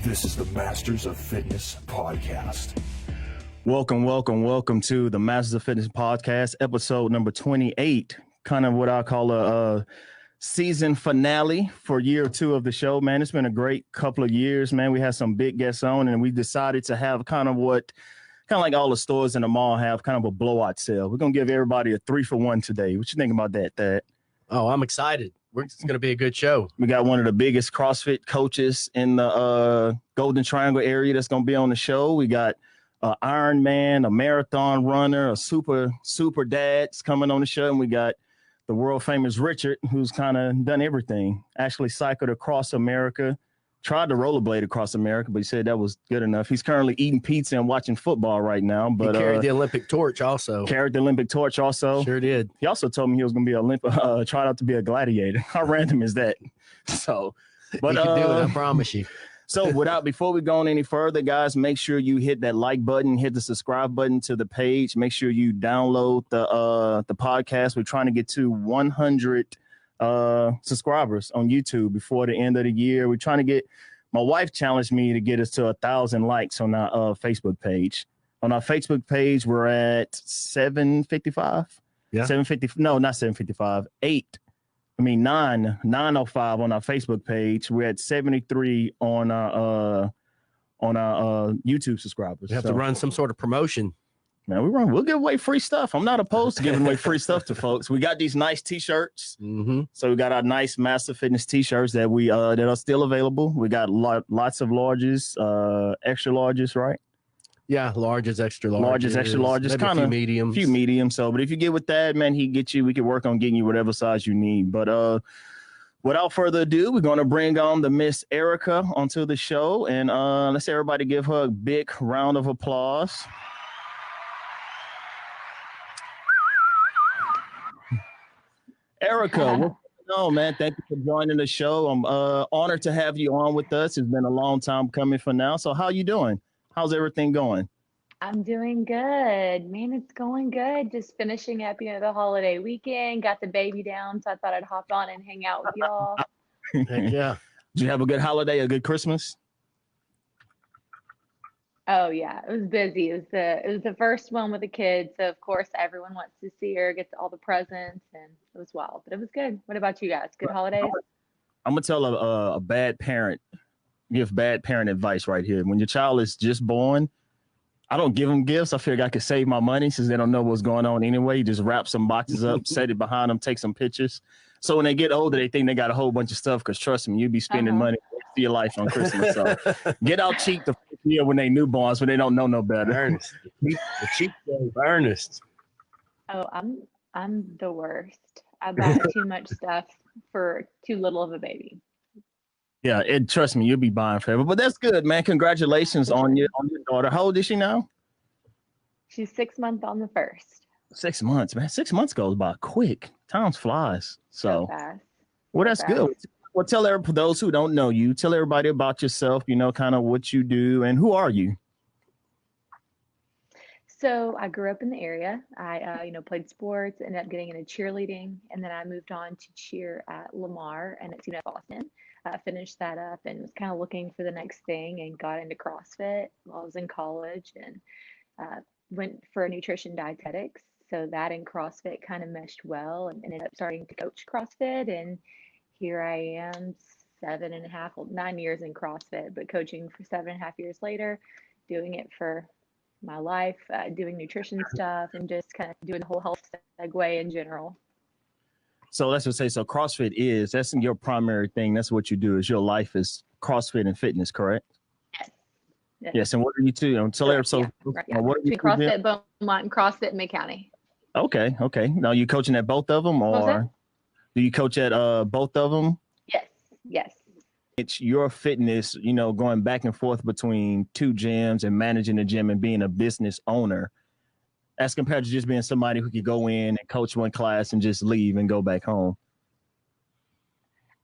This is the Masters of Fitness podcast. Welcome to the Masters of Fitness podcast, episode number 28. Kind of what I call a season finale for year two of the show, man. It's been a great couple of years, man. We had some big guests on, and we decided to have kind of like all the stores in the mall have, kind of a blowout sale. We're going to give everybody a 3-for-1 today. What you think about that, Thad? Oh, I'm excited. It's going to be a good show. We got one of the biggest CrossFit coaches in the Golden Triangle area that's going to be on the show. We got IronMan, a marathon runner, a super dad's coming on the show. And we got the world famous Richard, who's kind of done everything, actually cycled across America, tried to rollerblade across America, but he said that was good enough. He's currently eating pizza and watching football right now. But he carried the Olympic torch also. Sure did. He also told me he was going to be tried out to be a gladiator. How random is that? So, but he can do it, I promise you. So before we go on any further, guys, make sure you hit that like button, hit the subscribe button to the page. Make sure you download the podcast. We're trying to get to 100 subscribers on YouTube before the end of the year. We're trying to get, my wife challenged me to get us to 1,000 likes on our Facebook page. On our Facebook page, we're at 755. Yeah. 750. No, not 755. 905 on our Facebook page. We're at 73 on our YouTube subscribers. You have to run some sort of promotion. Man, we'll give away free stuff. I'm not opposed to giving away free stuff to folks. We got these nice t-shirts. Mm-hmm. So we got our nice Master Fitness t-shirts that that are still available. We got lots of larges, extra larges, right? Yeah, larges, extra larges, extra larges, kind of mediums. Few mediums. So, but if you get with that, man, he get you. We can work on getting you whatever size you need. But without further ado, we're going to bring on the Miss Erica onto the show, and let's everybody give her a big round of applause. Erica, what's going on, man? Thank you for joining the show. I'm honored to have you on with us. It's been a long time coming for now. So how you doing? How's everything going? I'm doing good, man. It's going good. Just finishing up, the holiday weekend. Got the baby down, so I thought I'd hop on and hang out with y'all. Heck yeah. Did you have a good holiday, a good Christmas? Oh yeah, it was busy. It was the first one with the kids, so of course everyone wants to see her, gets all the presents, and it was wild. But it was good. What about you guys? Good holidays? I'm gonna tell a bad parent. Give bad parent advice right here. When your child is just born, I don't give them gifts. I figure I could save my money since they don't know what's going on anyway. Just wrap some boxes up, set it behind them, take some pictures. So when they get older, they think they got a whole bunch of stuff. Because trust me, you'll be spending money for your life on Christmas. So get out cheap the first year when they newborns, when they don't know no better. Ernest, the cheap days, Ernest. Oh, I'm the worst. I buy too much stuff for too little of a baby. Yeah, trust me, you'll be buying forever. But that's good, man. Congratulations on your daughter. How old is she now? She's 6 months on the 1st. 6 months, man. 6 months goes by quick. Time flies. So fast. Well, that's good. Well, for those who don't know you, tell everybody about yourself, kind of what you do and who are you? So I grew up in the area. I, played sports, ended up getting into cheerleading, and then I moved on to cheer at Lamar and at Boston. Finished that up and was kind of looking for the next thing and got into CrossFit while I was in college and went for nutrition dietetics. So that and CrossFit kind of meshed well and ended up starting to coach CrossFit. And here I am 9 years in CrossFit, but coaching for 7.5 years later, doing it for my life, doing nutrition stuff and just kind of doing the whole health segue in general. So let's just say, CrossFit that's your primary thing. That's what you do is your life is CrossFit and fitness, correct? Yes. And what are you two? Tell her. So what are you CrossFit Beaumont and CrossFit Mid County. Okay. Now you coaching at both of them or do you coach at both of them? Yes. It's your fitness, going back and forth between two gyms and managing the gym and being a business owner, as compared to just being somebody who could go in and coach one class and just leave and go back home.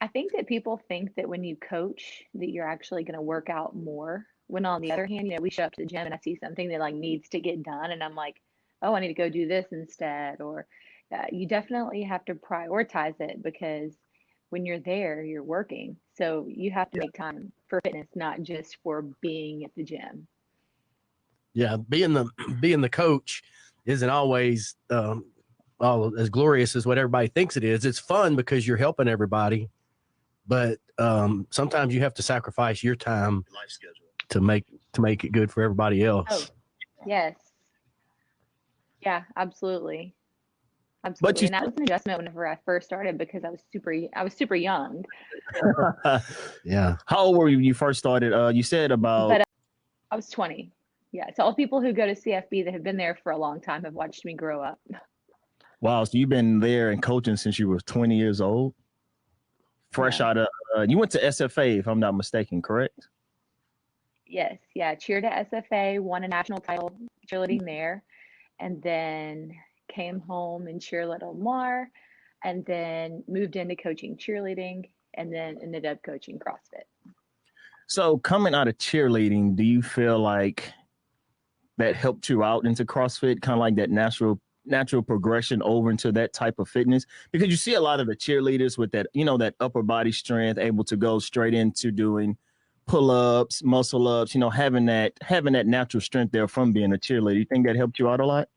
I think that people think that when you coach that you're actually going to work out more, when on the other hand, we show up to the gym and I see something that needs to get done and I'm like, oh, I need to go do this instead. Or you definitely have to prioritize it because when you're there, you're working. So you have to make time for fitness, not just for being at the gym. Yeah, being the coach isn't always all as glorious as what everybody thinks it is. It's fun because you're helping everybody, but sometimes you have to sacrifice your time Life schedule. to make it good for everybody else. Oh, yes. Yeah, absolutely. But Absolutely. you, And that was an adjustment whenever I first started because I was super young. Yeah. how old were you when you first started? You said about But I was 20. Yeah. So all people who go to CFB that have been there for a long time have watched me grow up. wow. So you've been there and coaching since you were 20 years old, fresh Yeah. out of. You went to SFA, if I'm not mistaken, correct? Yes. Yeah. Cheered at SFA, won a national title cheerleading there, and then came home and cheerleaded at Lamar, and then moved into coaching cheerleading, and then ended up coaching CrossFit. So coming out of cheerleading, do you feel like that helped you out into CrossFit, kind of like that natural progression over into that type of fitness? Because you see a lot of the cheerleaders with that, that upper body strength, able to go straight into doing pull-ups, muscle ups, having that natural strength there from being a cheerleader. You think that helped you out a lot?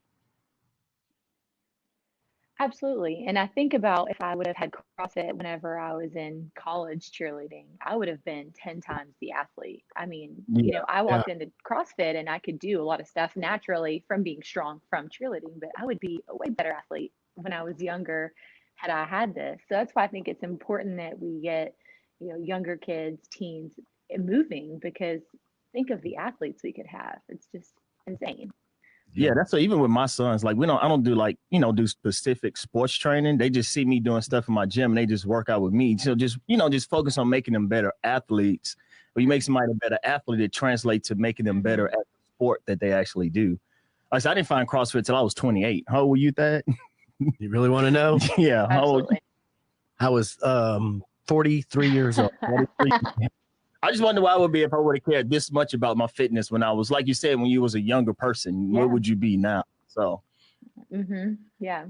Absolutely. And I think about if I would have had CrossFit whenever I was in college cheerleading, I would have been 10 times the athlete. I mean, Yeah. I Yeah. walked into CrossFit and I could do a lot of stuff naturally from being strong from cheerleading, but I would be a way better athlete when I was younger had I had this. So that's why I think it's important that we get, younger kids, teens moving because think of the athletes we could have. It's just insane. Yeah, that's so even with my sons, like I don't do like, do specific sports training. They just see me doing stuff in my gym and they just work out with me. So just focus on making them better athletes. When you make somebody a better athlete, it translates to making them better at the sport that they actually do. Like I said, I didn't find CrossFit till I was 28. How old were you, Thad? You really want to know? Yeah. How old? Absolutely. I was 43 years old. 43. I just wonder why I would be if I would have cared this much about my fitness when I was, like you said, when you was a younger person. Yeah. Where would you be now? So. Yeah.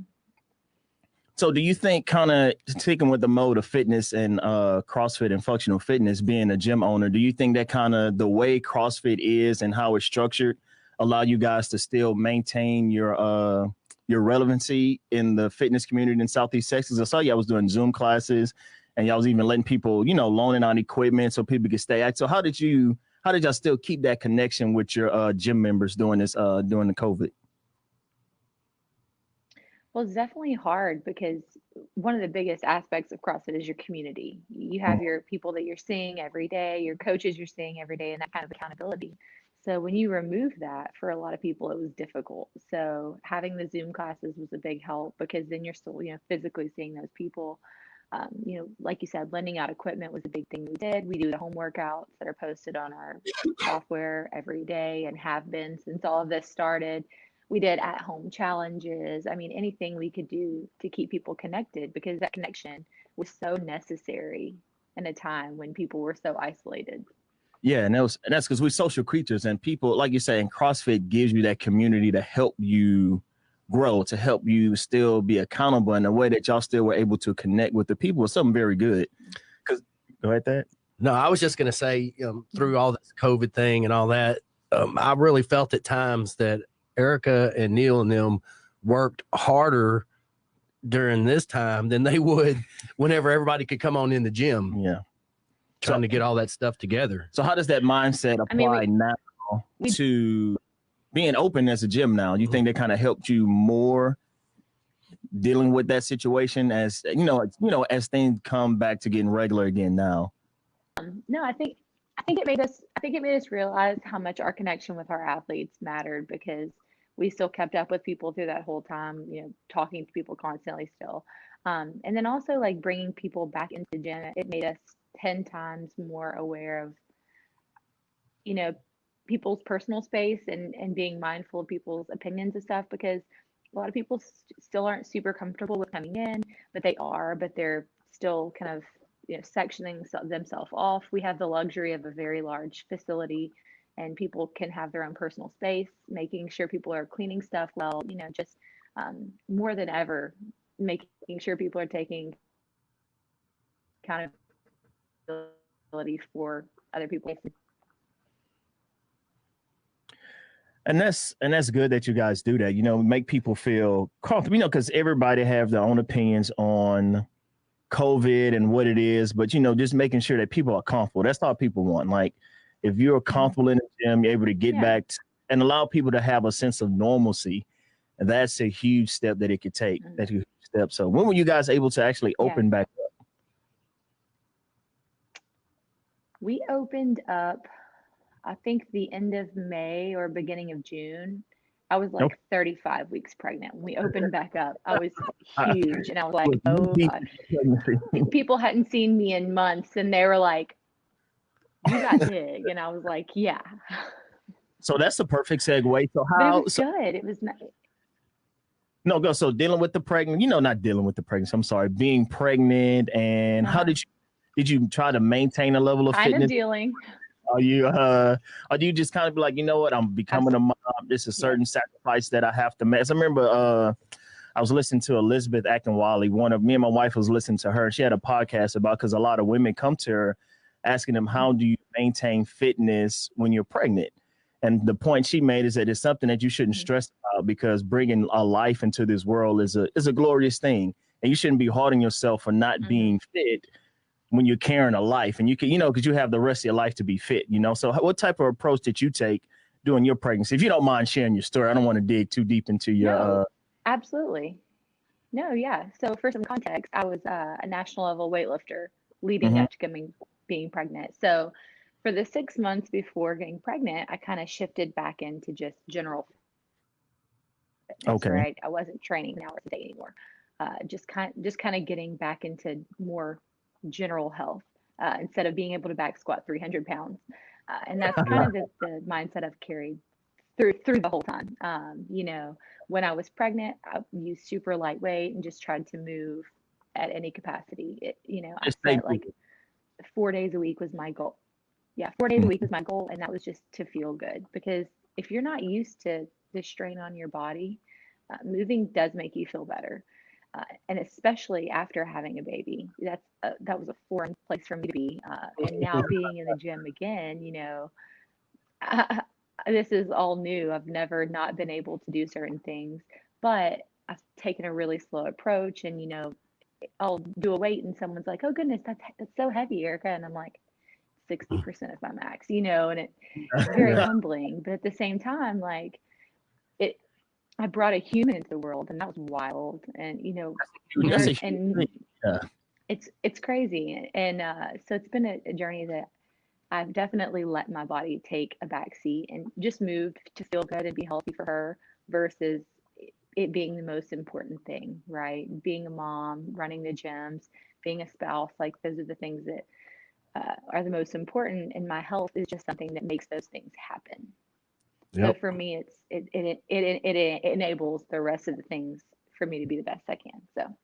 So do you think, kind of sticking with the mode of fitness and CrossFit and functional fitness, being a gym owner, do you think that kind of the way CrossFit is and how it's structured allow you guys to still maintain your relevancy in the fitness community in Southeast Texas? I saw y'all was doing Zoom classes and y'all was even letting people, loaning out equipment so people could stay active. So how did y'all still keep that connection with your gym members during the COVID? Well, it's definitely hard because one of the biggest aspects of CrossFit is your community. You have your people that you're seeing every day, your coaches you're seeing every day, and that kind of accountability. So when you remove that, for a lot of people, it was difficult. So having the Zoom classes was a big help because then you're still, physically seeing those people. Like you said, lending out equipment was a big thing we did. We do the home workouts that are posted on our software every day and have been since all of this started. We did at-home challenges. I mean, anything we could do to keep people connected because that connection was so necessary in a time when people were so isolated. Yeah, and that's because we're social creatures, and people, like you say, and CrossFit gives you that community to help you grow, to help you still be accountable in a way that y'all still were able to connect with the people. It's something very good. Because go ahead, Thad. No, I was just going to say, through all this COVID thing and all that, I really felt at times that Erica and Neil and them worked harder during this time than they would whenever everybody could come on in the gym. Yeah. Trying to get all that stuff together. So how does that mindset apply now to being open as a gym now? You think that kind of helped you more dealing with that situation as as things come back to getting regular again now? No, I think it made us realize how much our connection with our athletes mattered because we still kept up with people through that whole time, talking to people constantly still. And then also like bringing people back into the gym, it made us 10 times more aware of, people's personal space and being mindful of people's opinions and stuff because a lot of people still aren't super comfortable with coming in, but they're still kind of, sectioning themselves off. We have the luxury of a very large facility and people can have their own personal space, making sure people are cleaning stuff well, just more than ever, making sure people are taking accountability for other people. And that's good that you guys do that. Make people feel comfortable. Because everybody have their own opinions on COVID and what it is, but just making sure that people are comfortable. That's all people want. Like, if you're comfortable in the gym, you're able to get back and allow people to have a sense of normalcy. And that's a huge step that it could take. That's a huge step. So when were you guys able to actually open back up? We opened up, I think, the end of May or beginning of June. I was like 35 weeks pregnant when we opened back up. I was huge, and I was like, oh God. People hadn't seen me in months, and they were like, you got big. And I was like, yeah. So that's the perfect segue. So But it was good. It was nice. No, go. So dealing with the pregnant, not dealing with the pregnancy. I'm sorry, being pregnant, and how did you try to maintain a level of fitness? Kind of dealing. Are you or do you just kind of be like, you know what, I'm becoming a mom. This is a certain sacrifice that I have to make. I remember I was listening to Elizabeth Akinwale. Me and my wife was listening to her. She had a podcast about, because a lot of women come to her asking them, how do you maintain fitness when you're pregnant? And the point she made is that it's something that you shouldn't stress about, because bringing a life into this world is a glorious thing. And you shouldn't be hard on yourself for not being fit when you're carrying a life, and you can, because you have the rest of your life to be fit, So what type of approach did you take during your pregnancy? If you don't mind sharing your story, I don't want to dig too deep into your. No, absolutely. No, yeah. So for some context, I was a national level weightlifter leading up to being pregnant. So for the 6 months before getting pregnant, I kind of shifted back into just general fitness, right? I wasn't training an hour a day anymore. Just kind of getting back into more general health instead of being able to back squat 300 pounds. And that's kind of the mindset I've carried through the whole time. When I was pregnant, I used super lightweight and just tried to move at any capacity. I set like 4 days a week was my goal. Yeah, 4 days a week was my goal, and that was just to feel good. Because if you're not used to the strain on your body, moving does make you feel better. And especially after having a baby, that was a foreign place for me to be. And now being in the gym again, this is all new. I've never not been able to do certain things, but I've taken a really slow approach. And I'll do a weight, and someone's like, "Oh goodness, that's so heavy, Erica," and I'm like, 60% of my max, and it's very humbling. But at the same time, like I brought a human into the world, and that was wild. And it's crazy. And so it's been a journey that I've definitely let my body take a back seat and just moved to feel good and be healthy for her, versus it being the most important thing, right? Being a mom, running the gyms, being a spouse, like those are the things that are the most important. And my health is just something that makes those things happen. So for me, it enables the rest of the things for me to be the best I can. So.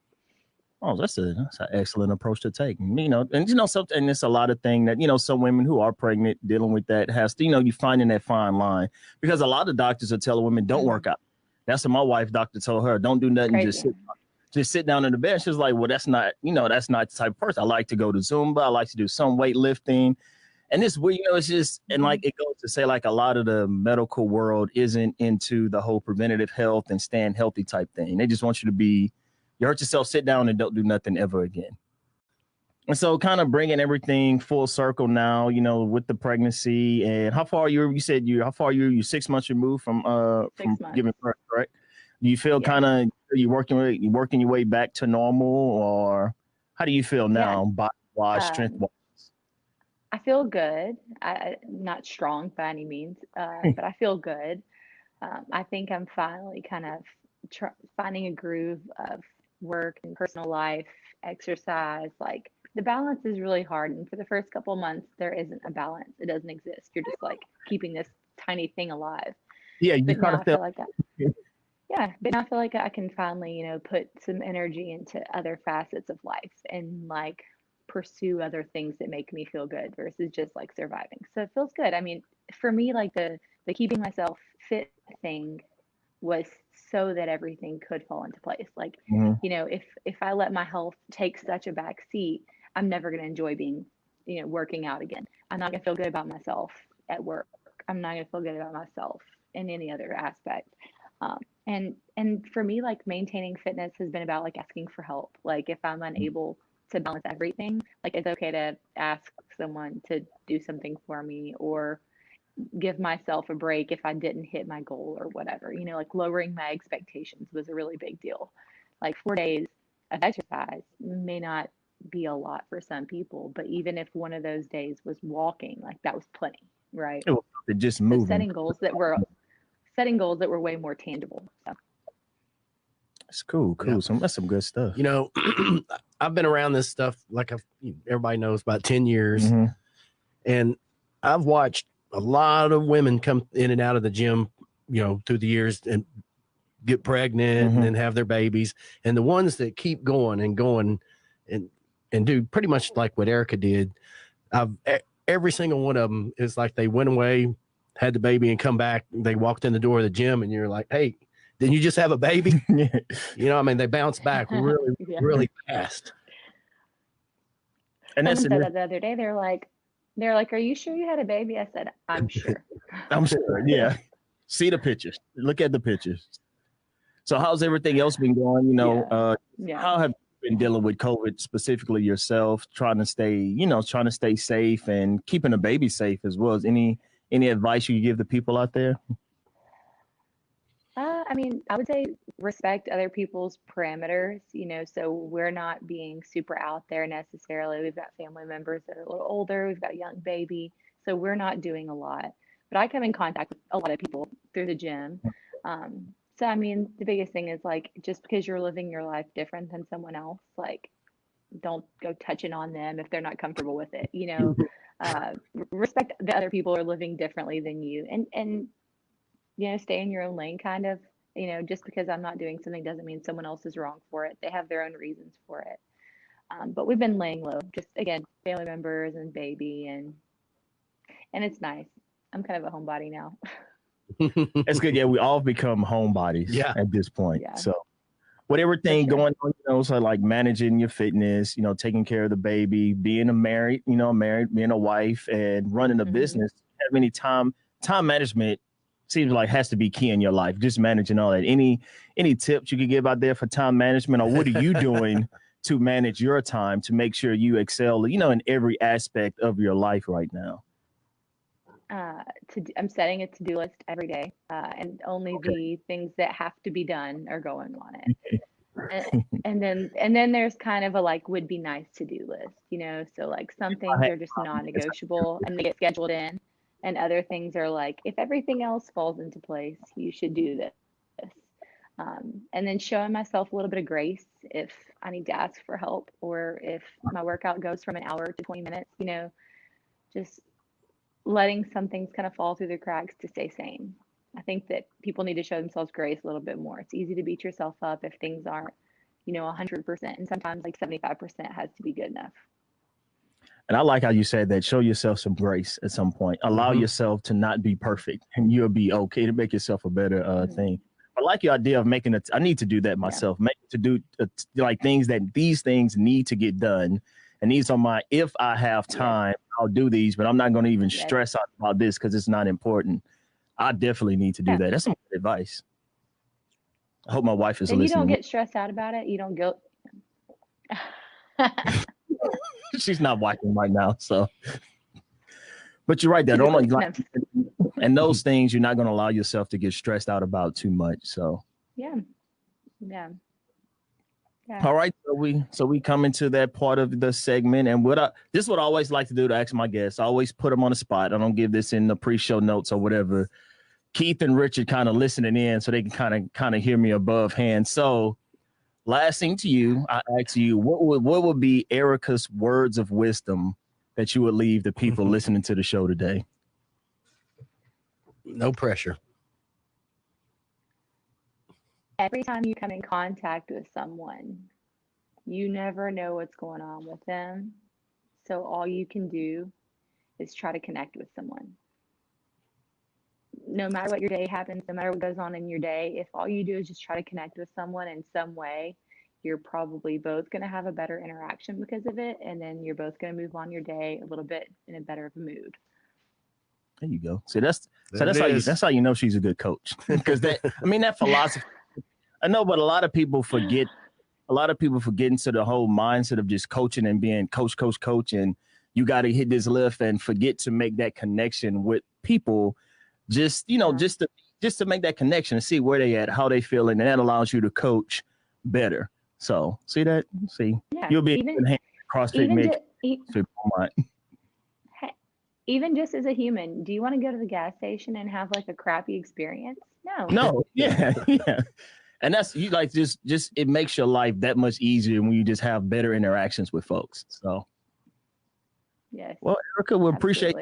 That's an excellent approach to take. Something, and it's a lot of things that, some women who are pregnant dealing with that has to, you finding that fine line, because a lot of doctors are telling women, don't work out. That's what my wife doctor told her. Don't do nothing. Just sit down in the bed. She's like, well, that's not the type of person. I like to go to Zumba. I like to do some weightlifting. And this, it's just, and like it goes to say, like, a lot of the medical world isn't into the whole preventative health and staying healthy type thing. They just want you to you hurt yourself, sit down and don't do nothing ever again. And so kind of bringing everything full circle now, with the pregnancy. And how far you said how far you're 6 months removed from giving birth, correct? Do you feel kind of, you working your way back to normal, or how do you feel now, body-wise, strength-wise? I feel good. Not strong by any means, but I feel good. I think I'm finally kind of finding a groove of work and personal life, exercise. Like, the balance is really hard. And for the first couple of months, there isn't a balance. It doesn't exist. You're just like keeping this tiny thing alive. Yeah, you kind of feel like that. Yeah, but now I feel like I can finally, put some energy into other facets of life and like pursue other things that make me feel good versus just like surviving. So it feels good. I mean, for me, like the keeping myself fit thing was so that everything could fall into place. Like, if I let my health take such a back seat, I'm never going to enjoy being working out again. I'm not going to feel good about myself at work. I'm not going to feel good about myself in any other aspect. And for me, like maintaining fitness has been about like asking for help. Like if I'm unable to balance everything, like it's okay to ask someone to do something for me or give myself a break if I didn't hit my goal or whatever. Like lowering my expectations was a really big deal. Like 4 days of exercise may not be a lot for some people, but even if one of those days was walking, like that was plenty, right? Just So moving. setting goals that were way more tangible. So It's cool. Yeah. That's some good stuff. I've been around this stuff like everybody knows about 10 years, Mm-hmm. and I've watched a lot of women come in and out of the gym, through the years and get pregnant and then have their babies. And the ones that keep going and going and do pretty much like what Erica did, every single one of them is like they went away, had the baby and come back. They walked in the door of the gym and you're like, hey, didn't you just have a baby? They bounce back really, really fast. And someone said that the other day. They're like, are you sure you had a baby? I said, I'm sure. I'm sure. Yeah. See the pictures. Look at the pictures. So how's everything else been going? How have you been dealing with COVID, specifically yourself, trying to stay safe and keeping the baby safe as well? As any advice you give the people out there? I would say respect other people's parameters, so we're not being super out there necessarily. We've got family members that are a little older. We've got a young baby, so we're not doing a lot. But I come in contact with a lot of people through the gym. So, the biggest thing is like, just because you're living your life different than someone else, like, don't go touching on them if they're not comfortable with it, respect the other people are living differently than you and stay in your own lane kind of, just because I'm not doing something doesn't mean someone else is wrong for it. They have their own reasons for it. But we've been laying low, just again, family members and baby and it's nice. I'm kind of a homebody now. That's good. Yeah, we all become homebodies at this point. Yeah. So with everything going on, so like managing your fitness, taking care of the baby, being being a wife and running a business, have any time management seems like has to be key in your life, just managing all that. Any tips you could give out there for time management, or what are you doing to manage your time to make sure you excel, in every aspect of your life right now? I'm setting a to-do list every day, and only the things that have to be done are going on it. And then there's kind of a like would be nice to do list, so like some things are just non-negotiable and they get scheduled in, and other things are like, if everything else falls into place, you should do this. And then showing myself a little bit of grace if I need to ask for help, or if my workout goes from an hour to 20 minutes, just letting some things kind of fall through the cracks to stay sane. I think that people need to show themselves grace a little bit more. It's easy to beat yourself up if things aren't, 100%. And sometimes like 75% has to be good enough. And I like how you said that. Show yourself some grace at some point. Allow yourself to not be perfect, and you'll be okay, to make yourself a better thing. I like your idea of making it. I need to do that myself. Make to do like these things need to get done. And these are if I have time, I'll do these, but I'm not going to even stress out about this because it's not important. I definitely need to do that. That's some good advice. I hope my wife is listening. You don't get stressed out about it. You don't go. She's not watching right now, so. But you're right. That don't and those things you're not going to allow yourself to get stressed out about too much. So. Yeah. All right, so we come into that part of the segment, and this is what I always like to do to ask my guests. I always put them on the spot. I don't give this in the pre-show notes or whatever. Keith and Richard kind of listening in so they can kind of hear me above hand. So, last thing to you, I ask you, what would be Erica's words of wisdom that you would leave the people listening to the show today? No pressure. Every time you come in contact with someone, you never know what's going on with them. So all you can do is try to connect with someone. No matter what your day happens, no matter what goes on in your day, if all you do is just try to connect with someone in some way, you're probably both going to have a better interaction because of it. And then you're both going to move on your day a little bit in a better of a mood. There you go. See, that's how you know she's a good coach. Because that philosophy, I know, but a lot of people forget into the whole mindset of just coaching and being coach, and you got to hit this lift and forget to make that connection with people. Just to make that connection and see where they at, how they feeling, and that allows you to coach better. So you'll be even CrossFit Beaumont. Even just as a human, do you want to go to the gas station and have like a crappy experience? No, yeah. And that's you like just it makes your life that much easier when you just have better interactions with folks. So yes. Well, Erica, we appreciate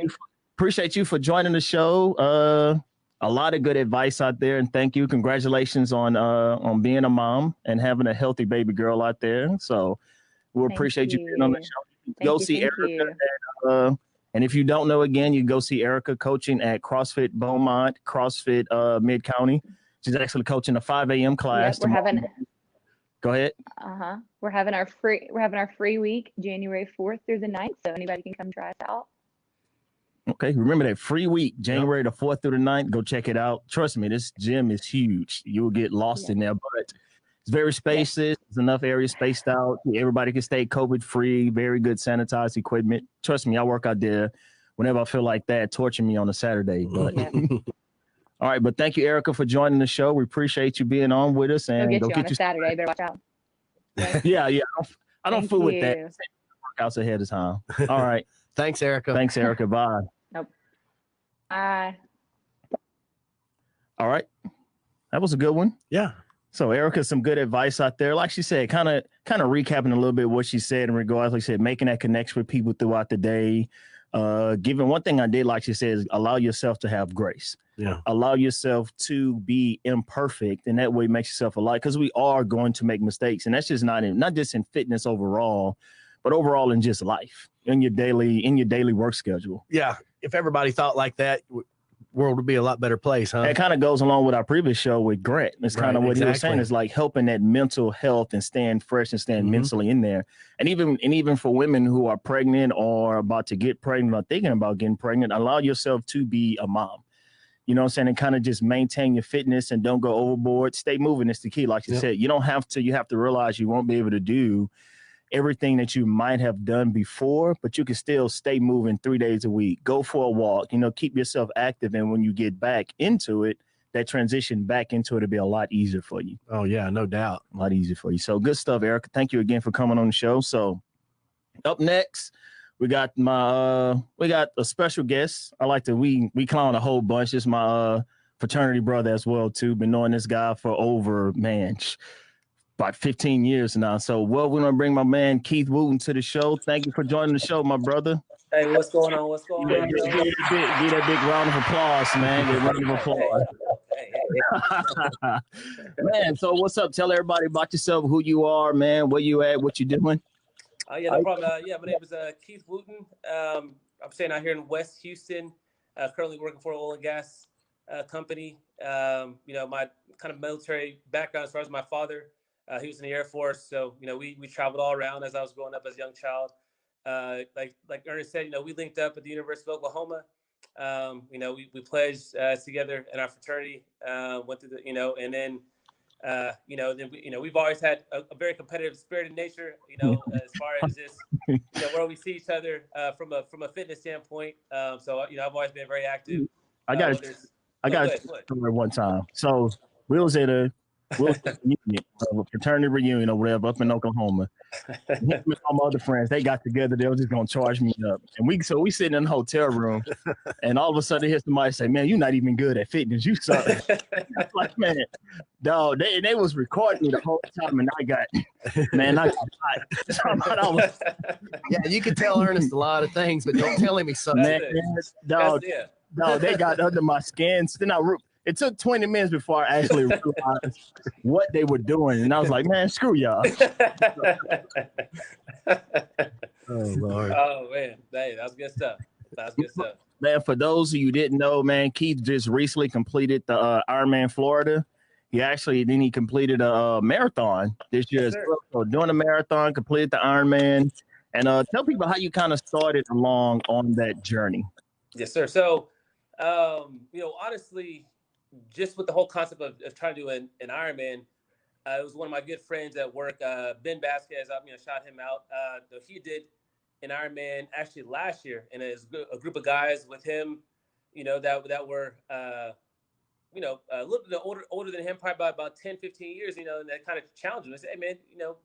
you for joining the show. A lot of good advice out there, and thank you. Congratulations on being a mom and having a healthy baby girl out there. So we appreciate you being on the show. Go see Erica. And if you don't know, again, you go see Erica coaching at CrossFit Beaumont, CrossFit Mid-County. She's actually coaching a 5 a.m. class. Yep, Go ahead. We're having our free week, January 4th through the 9th. So anybody can come try us out. Okay. Remember that free week, January the 4th through the 9th. Go check it out. Trust me, this gym is huge. You'll get lost in there, but it's very spacious. There's enough area spaced out. Everybody can stay COVID free. Very good sanitized equipment. Trust me, I work out there whenever I feel like that. Torture me on a Saturday, but all right. But thank you, Erica, for joining the show. We appreciate you being on with us. And go get you on a Saturday. Better watch out. Yeah. I don't fool with that. Workouts ahead of time. All right. Thanks, Erica. Bye. Nope. Bye. All right. That was a good one. Yeah. So Erica, some good advice out there. Like she said, kind of recapping a little bit what she said in regards, like she said, making that connection with people throughout the day. Given one thing I did, like she said, is allow yourself to have grace. Yeah. Allow yourself to be imperfect, and that way makes yourself alive, because we are going to make mistakes, and that's just not just in fitness overall, but overall in just life, in your daily work schedule. Yeah. If everybody thought like that, world would be a lot better place, huh? That kind of goes along with our previous show with Grant. It's kind of what he was saying, is like helping that mental health and staying fresh and staying mentally in there. And even for women who are pregnant or about to get pregnant or thinking about getting pregnant, allow yourself to be a mom. You know what I'm saying? And kind of just maintain your fitness and don't go overboard. Stay moving is the key. Like you said, you have to realize you won't be able to do everything that you might have done before, but you can still stay moving 3 days a week. Go for a walk, keep yourself active. And when you get back into it, that transition back into it will be a lot easier for you. Oh yeah, no doubt. A lot easier for you. So good stuff, Erica. Thank you again for coming on the show. So up next, we got a special guest. We clown a whole bunch. It's my fraternity brother as well too. Been knowing this guy for over, about 15 years now. So, we're going to bring my man Keith Wooten to the show. Thank you for joining the show, my brother. Hey, what's going on? Give that big round of applause, man. Get a round of applause. Man, so what's up? Tell everybody about yourself, who you are, man, where you at, what you doing. Yeah, no problem. My name is Keith Wooten. I'm staying out here in West Houston, currently working for an oil and gas company. My kind of military background as far as my father. He was in the Air Force, so we traveled all around as I was growing up as a young child. Like Ernest said, we linked up at the University of Oklahoma. We pledged together in our fraternity. Went through and then we've always had a very competitive spirit in nature. As far as this, where we see each other from a fitness standpoint. So I've always been very active. I got a story one time. So we was at a fraternity reunion or whatever up in Oklahoma. Me and all my other friends, they got together. They were just gonna charge me up, and we sitting in the hotel room, and all of a sudden, hear somebody say, "Man, you're not even good at fitness. You suck." Like, man, dog. They was recording me the whole time, and I got hot. Yeah, you can tell Ernest a lot of things, but don't tell him he sucks. Man, dog, they got under my skin. Then it took 20 minutes before I actually realized what they were doing. And I was like, man, screw y'all. Oh, Lord. Oh, man. Hey, that was good stuff. Man, for those of you who didn't know, man, Keith just recently completed the IronMan Florida. He completed a marathon this year Yes, as sir. well. So doing a marathon, completed the Ironman, and tell people how you kind of started along on that journey. Yes, sir. So, honestly, just with the whole concept of trying to do an Ironman, it was one of my good friends at work, Ben Vasquez. Shout him out. He did an Ironman actually last year, and it was a group of guys with him, that were, a little bit older than him, probably by about 10, 15 years, and that kind of challenged him. I said, hey, man,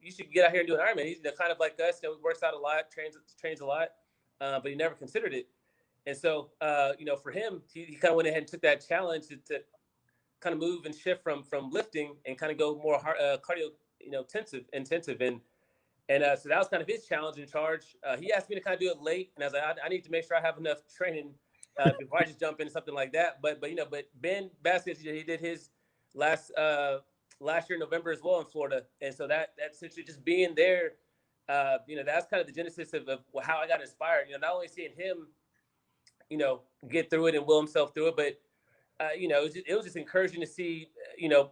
you should get out here and do an Ironman. He's kind of like us, he works out a lot, trains a lot, but he never considered it. And so, for him, he kind of went ahead and took that challenge to kind of move and shift from lifting and kind of go more cardio, intensive. So that was kind of his challenge in charge. He asked me to kind of do it late, and I was like, I need to make sure I have enough training before I just jump into something like that. But Ben Vasquez, he did his last year in November as well in Florida, and so that essentially just being there, that's kind of the genesis of how I got inspired. Not only seeing him, get through it and will himself through it, but it was just encouraging to see,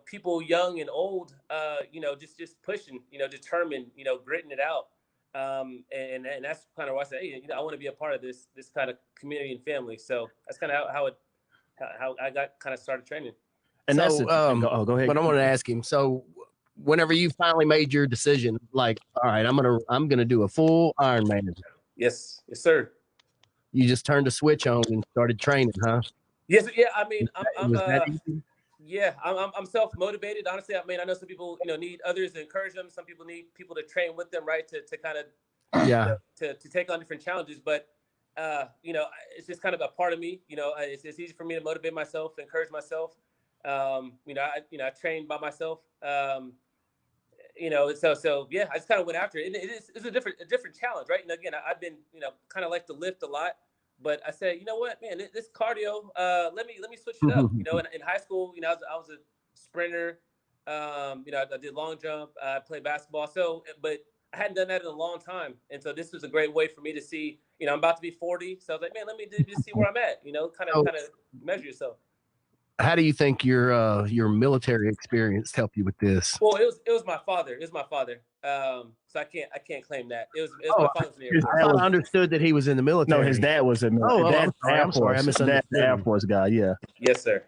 people young and old, just pushing, determined, gritting it out. And that's kind of why I say, hey, I want to be a part of this kind of community and family. So that's kind of how I got kind of started training. And so, go ahead. But I want to ask him. So, whenever you finally made your decision, like, all right, I'm gonna do a full Ironman. Yes, sir. You just turned a switch on and started training, huh? Yes, yeah. I mean, I'm self-motivated. Honestly, I mean, I know some people, need others to encourage them. Some people need people to train with them, right? To kind of, to take on different challenges. But, it's just kind of a part of me. It's easy for me to motivate myself, encourage myself. I train by myself. So yeah, I just kind of went after it. It's a different challenge, right? And again, I've been, kind of like to lift a lot. But I said, you know what, man, this cardio, let me switch it up. In high school, I was a sprinter. I did long jump. I played basketball. So, but I hadn't done that in a long time. And so this was a great way for me to see, I'm about to be 40. So I was like, man, let me just see where I'm at, kind of measure yourself. How do you think your military experience helped you with this? Well, it was my father. It was my father. So I can't claim that. It was my father's in the Air Force. I understood that he was in the military. No, his dad was in the military. I'm sorry. I misunderstood. Dad's Air Force guy, yeah. Yes, sir.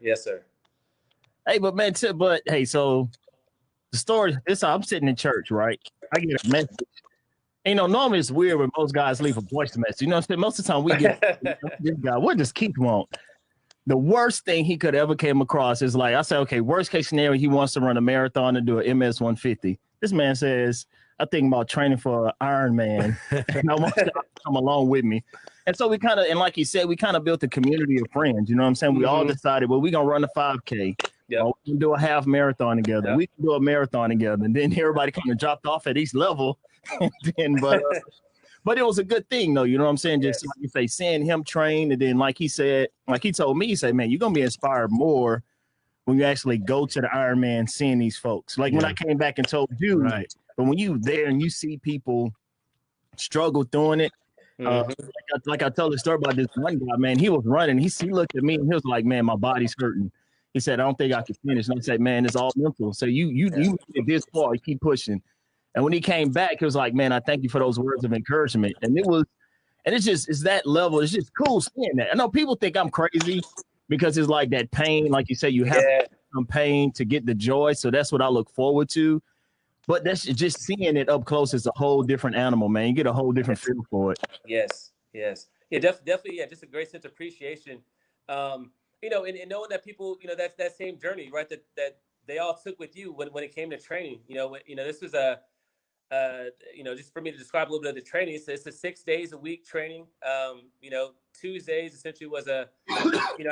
Hey, but man, so the story, I'm sitting in church, right? I get a message. Normally it's weird when most guys leave a voice message. You know what I'm saying? Most of the time we get this guy, what does Keith want? The worst thing he could ever came across is like, I said, okay, worst case scenario, he wants to run a marathon and do an MS 150. This man says, I think about training for an Ironman, and I want you to come along with me. And so we kind of, and like you said, we kind of built a community of friends. You know what I'm saying? We all decided, well, we're going to run a 5K. Yeah. We can do a half marathon together. Yep. We can do a marathon together. And then everybody kind of dropped off at each level. But it was a good thing, though. You know what I'm saying? Just like you say, seeing him train. And then, like he said, like he told me, he said, man, you're going to be inspired more when you actually go to the Ironman, seeing these folks. Like when I came back and told you, right. But when you there and you see people struggle doing it, like I told the story about this one guy, man, he was running. He looked at me and he was like, man, my body's hurting. He said, I don't think I can finish. And I said, man, it's all mental. So you made this far, you keep pushing. And when he came back, he was like, man, I thank you for those words of encouragement. And it's that level. It's just cool seeing that. I know people think I'm crazy because it's like that pain. Like you say, you have some pain to get the joy. So that's what I look forward to. But that's just seeing it up close is a whole different animal, man. You get a whole different feel for it. Yes. Yeah, definitely. Yeah, just a great sense of appreciation. And knowing that people, that same journey, right, that they all took with you when it came to training. This was just for me to describe a little bit of the training. It's a 6 days a week training. Tuesdays essentially was I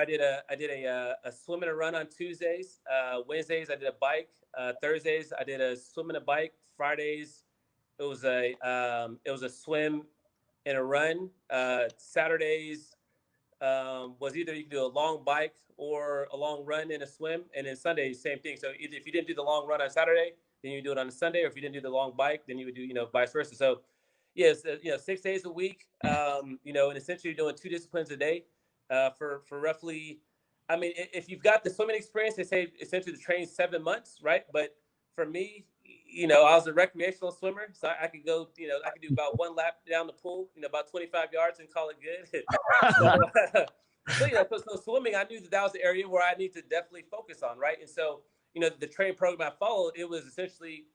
did a swim and a run on Tuesdays. Wednesdays I did a bike. Thursdays I did a swim and a bike. Fridays it was a swim and a run. Saturdays was either you could do a long bike or a long run and a swim, and then Sundays same thing. So either if you didn't do the long run on Saturday, then you do it on a Sunday, or if you didn't do the long bike, then you would do vice versa. So yes, 6 days a week, and essentially doing 2 disciplines a day for roughly I mean, if you've got the swimming experience, they say essentially to train 7 months, right? But for me, you know, I was a recreational swimmer, so I could go, you know, I could do about 1 lap down the pool, you know, about 25 yards and call it good. So, you know, so swimming, I knew that was the area where I need to definitely focus on, right? And so, you know, the training program I followed, it was essentially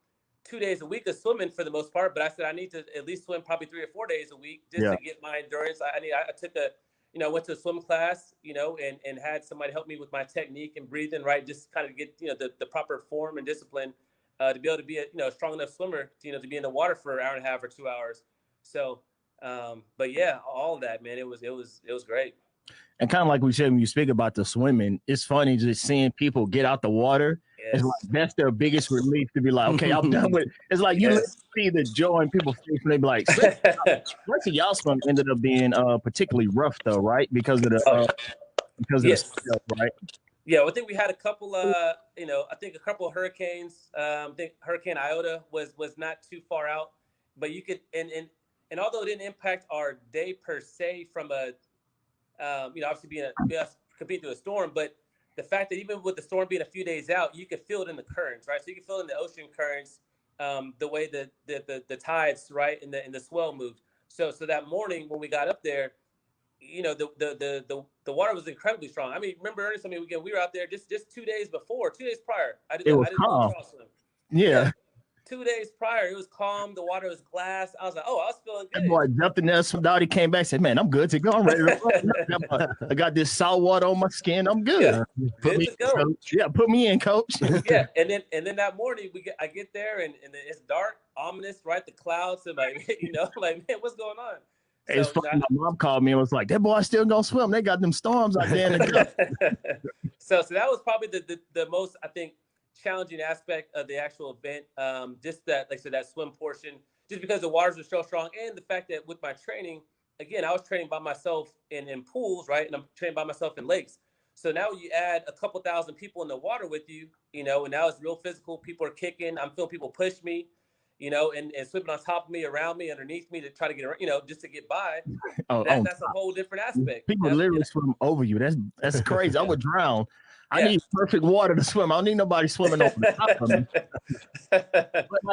2 days a week of swimming for the most part, but I said I need to at least swim probably 3 or 4 days a week just to get my endurance. I took went to a swim class, you know, and had somebody help me with my technique and breathing, right? Just kind of get, you know, the proper form and discipline to be able to be a strong enough swimmer, to be in the water for an hour and a half or 2 hours. So, but yeah, all of that, man, it was great. And kind of like we said, when you speak about the swimming, it's funny just seeing people get out the water. Yes. It's like that's their biggest relief to be like, okay, I'm done with it. It's like you see the joy in people's face and they be like, most of y'all swim ended up being particularly rough though, right? Because of the the stuff, right? Yeah, I think we had a couple I think a couple of hurricanes. I think Hurricane Iota was not too far out, but you could and although it didn't impact our day per se from a obviously being competing through a storm, but the fact that even with the storm being a few days out, you could feel it in the currents, right? So you can feel it in the ocean currents, the way the tides, right, and the swell moved. So that morning when we got up there, you know, the water was incredibly strong. I mean, remember Ernest? I mean, we were out there just 2 days prior. I did calm. Yeah. 2 days prior, it was calm. The water was glass. I was like, oh, I was feeling good. That boy jumped in there. Somebody came back and said, man, I'm good to go. I'm ready to run. I got this salt water on my skin. I'm good. Yeah. Put me in, coach. Yeah, put me in, coach. Yeah, and then that morning I get there and it's dark, ominous, right? The clouds and like, like, man, what's going on? It's funny. My mom called me and was like, that boy still gonna swim. They got them storms out there. So that was probably the most, I think, challenging aspect of the actual event. Just that, like I said, that swim portion, just because the waters were so strong, and the fact that with my training, again, I was training by myself in pools, right? And I'm training by myself in lakes. So now you add a couple thousand people in the water with you, and now it's real physical. People are kicking. I'm feeling people push me, and swimming on top of me, around me, underneath me to try to get, just to get by. That's a whole different aspect. People literally swim over you. That's crazy. I would drown. I need perfect water to swim. I don't need nobody swimming over the top of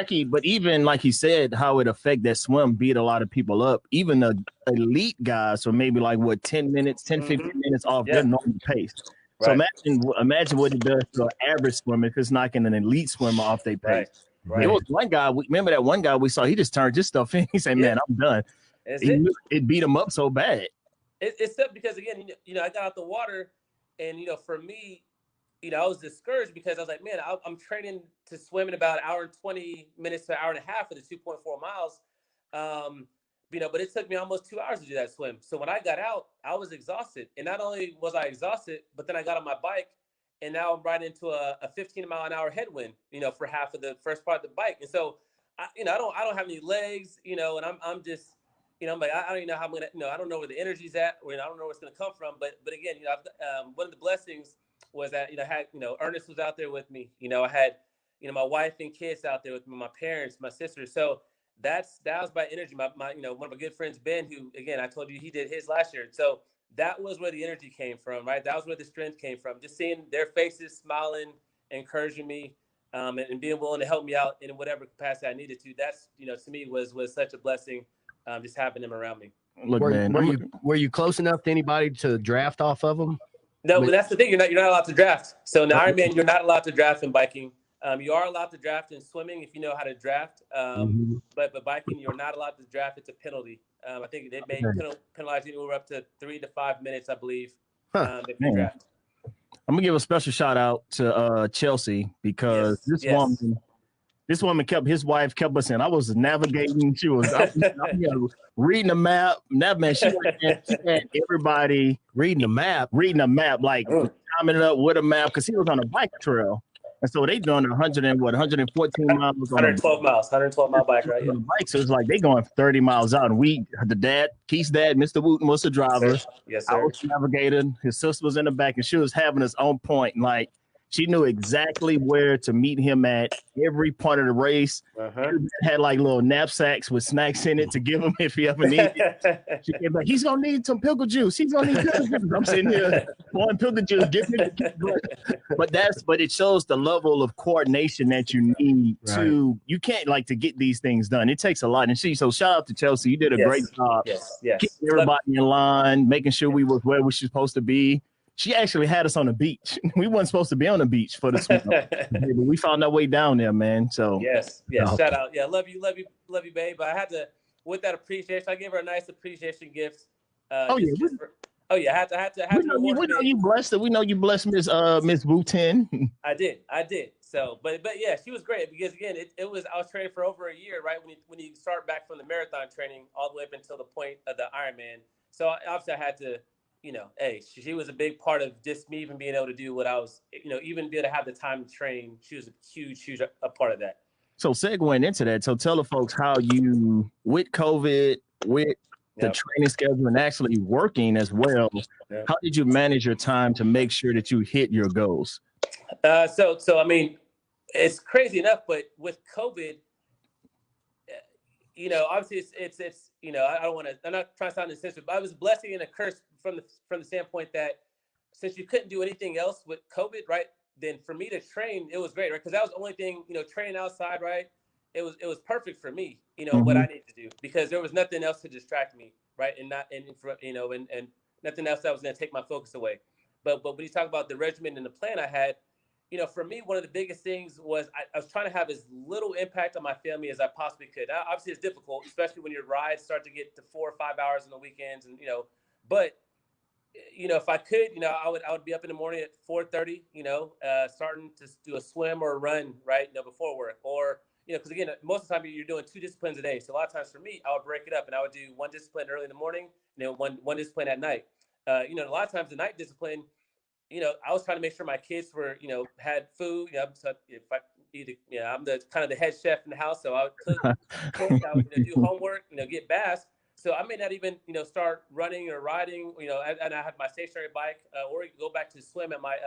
me. But even like he said, how it affect that swim beat a lot of people up. Even the elite guys, so maybe 10 minutes, 10, 15 minutes off their normal pace. Right. So imagine what it does to an average swimmer if it's knocking an elite swimmer off their pace. Right. There was one guy, remember that one guy we saw, he just turned his stuff in. He said, man, I'm done. It beat him up so bad. It's tough because, again, I got out the water. And, for me, I was discouraged because I was like, man, I'm training to swim in about an hour and 20 minutes to an hour and a half for the 2.4 miles. But it took me almost 2 hours to do that swim. So when I got out, I was exhausted. And not only was I exhausted, but then I got on my bike and now I'm riding into a 15 mile an hour headwind, for half of the first part of the bike. And so, I don't have any legs, and I'm just, I'm like, I don't even know how I'm going to, I don't know where the energy's at, or I don't know where it's going to come from. But again, one of the blessings was that, I had, Ernest was out there with me. I had, my wife and kids out there with me, my parents, my sisters. So that was my energy. My one of my good friends, Ben, who, again, I told you he did his last year. So that was where the energy came from, right? That was where the strength came from. Just seeing their faces, smiling, encouraging me, and being willing to help me out in whatever capacity I needed to. That's, to me was such a blessing. Just having them around me. Look, were you close enough to anybody to draft off of them? No, but that's the thing. You're not allowed to draft. So in the Ironman, you're not allowed to draft in biking. You are allowed to draft in swimming if you know how to draft. But biking, you're not allowed to draft. It's a penalty. I think they may penalize you up to 3 to 5 minutes, I believe, if you draft. I'm gonna give a special shout out to Chelsea because this woman his wife kept us in. I was navigating. She was reading the map. That man, she had everybody reading the map, like timing it up with a map because he was on a bike trail. And so they doing 114 miles. 112 mile bike, right? On the bike. So it's like they going 30 miles out. And Keith's dad, Mr. Wooten, was the driver. Yes, sir. I was navigating. His sister was in the back and she was having us on point. And She knew exactly where to meet him at every part of the race. Had like little knapsacks with snacks in it to give him if he ever needed it. She came back, he's gonna need some pickle juice. He's gonna need pickle juice. I'm sitting here pouring pickle juice, but it shows the level of coordination that you need to you can't like to get these things done. It takes a lot. And so shout out to Chelsea. You did a great job. Keeping everybody in line, making sure we were where we were supposed to be. She actually had us on the beach. We weren't supposed to be on the beach for the swim. But we found our way down there, man. So shout out. Yeah, love you, babe. But I had to, with that appreciation, I gave her a nice appreciation gift. I had to. We know you blessed her. We know you blessed Miss Wooten. I did. So, but yeah, she was great because again, it was I was training for over a year, right? When you start back from the marathon training all the way up until the point of the Ironman. So obviously I had to. Hey, she was a big part of just me even being able to do what I was, even be able to have the time to train. She was a huge a part of that. So segueing into that, so tell the folks how you, with COVID, with the training schedule and actually working as well, how did you manage your time to make sure that you hit your goals? So I mean, it's crazy enough, but with COVID, obviously it's I don't want to. I'm not trying to sound insensitive, but I was a blessing and a curse from the standpoint that since you couldn't do anything else with COVID, right? Then for me to train, it was great, right? Because that was the only thing, training outside, right? It was perfect for me, what I needed to do because there was nothing else to distract me, right? And nothing else that was going to take my focus away. But when you talk about the regimen and the plan I had, for me, one of the biggest things was I was trying to have as little impact on my family as I possibly could. Now, obviously, it's difficult, especially when your rides start to get to 4 or 5 hours on the weekends, and but if I could, I would be up in the morning at 4:30, starting to do a swim or a run, right, before work, or because again, most of the time you're doing 2 disciplines a day. So a lot of times for me, I would break it up and I would do one discipline early in the morning, one discipline at night. A lot of times the night discipline. I was trying to make sure my kids were, had food. So if I'm the kind of the head chef in the house, so I would cook, I would do homework, get baths. So I may not even, start running or riding, and I have my stationary bike, or go back to swim at my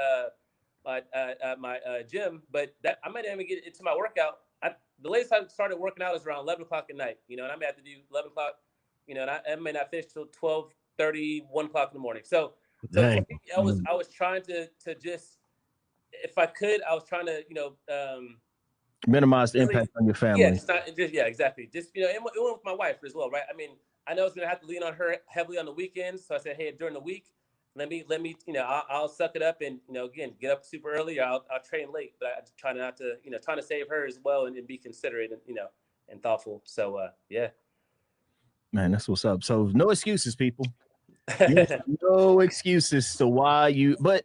gym. But that I might not even get into my workout. The latest I started working out is around 11 o'clock at night, and I may have to do 11 o'clock, and I may not finish till 12:30, 1 o'clock in the morning. So I was trying to just, if I could, I was trying to, minimize the impact on your family. Yeah, exactly. Just, and with my wife as well, right? I mean, I know I was going to have to lean on her heavily on the weekends. So I said, hey, during the week, let me, I'll suck it up and, again, get up super early or I'll train late, but I try not to, trying to save her as well and be considerate and, and thoughtful. So, yeah. Man, that's what's up. So no excuses, people. No excuses to why you, but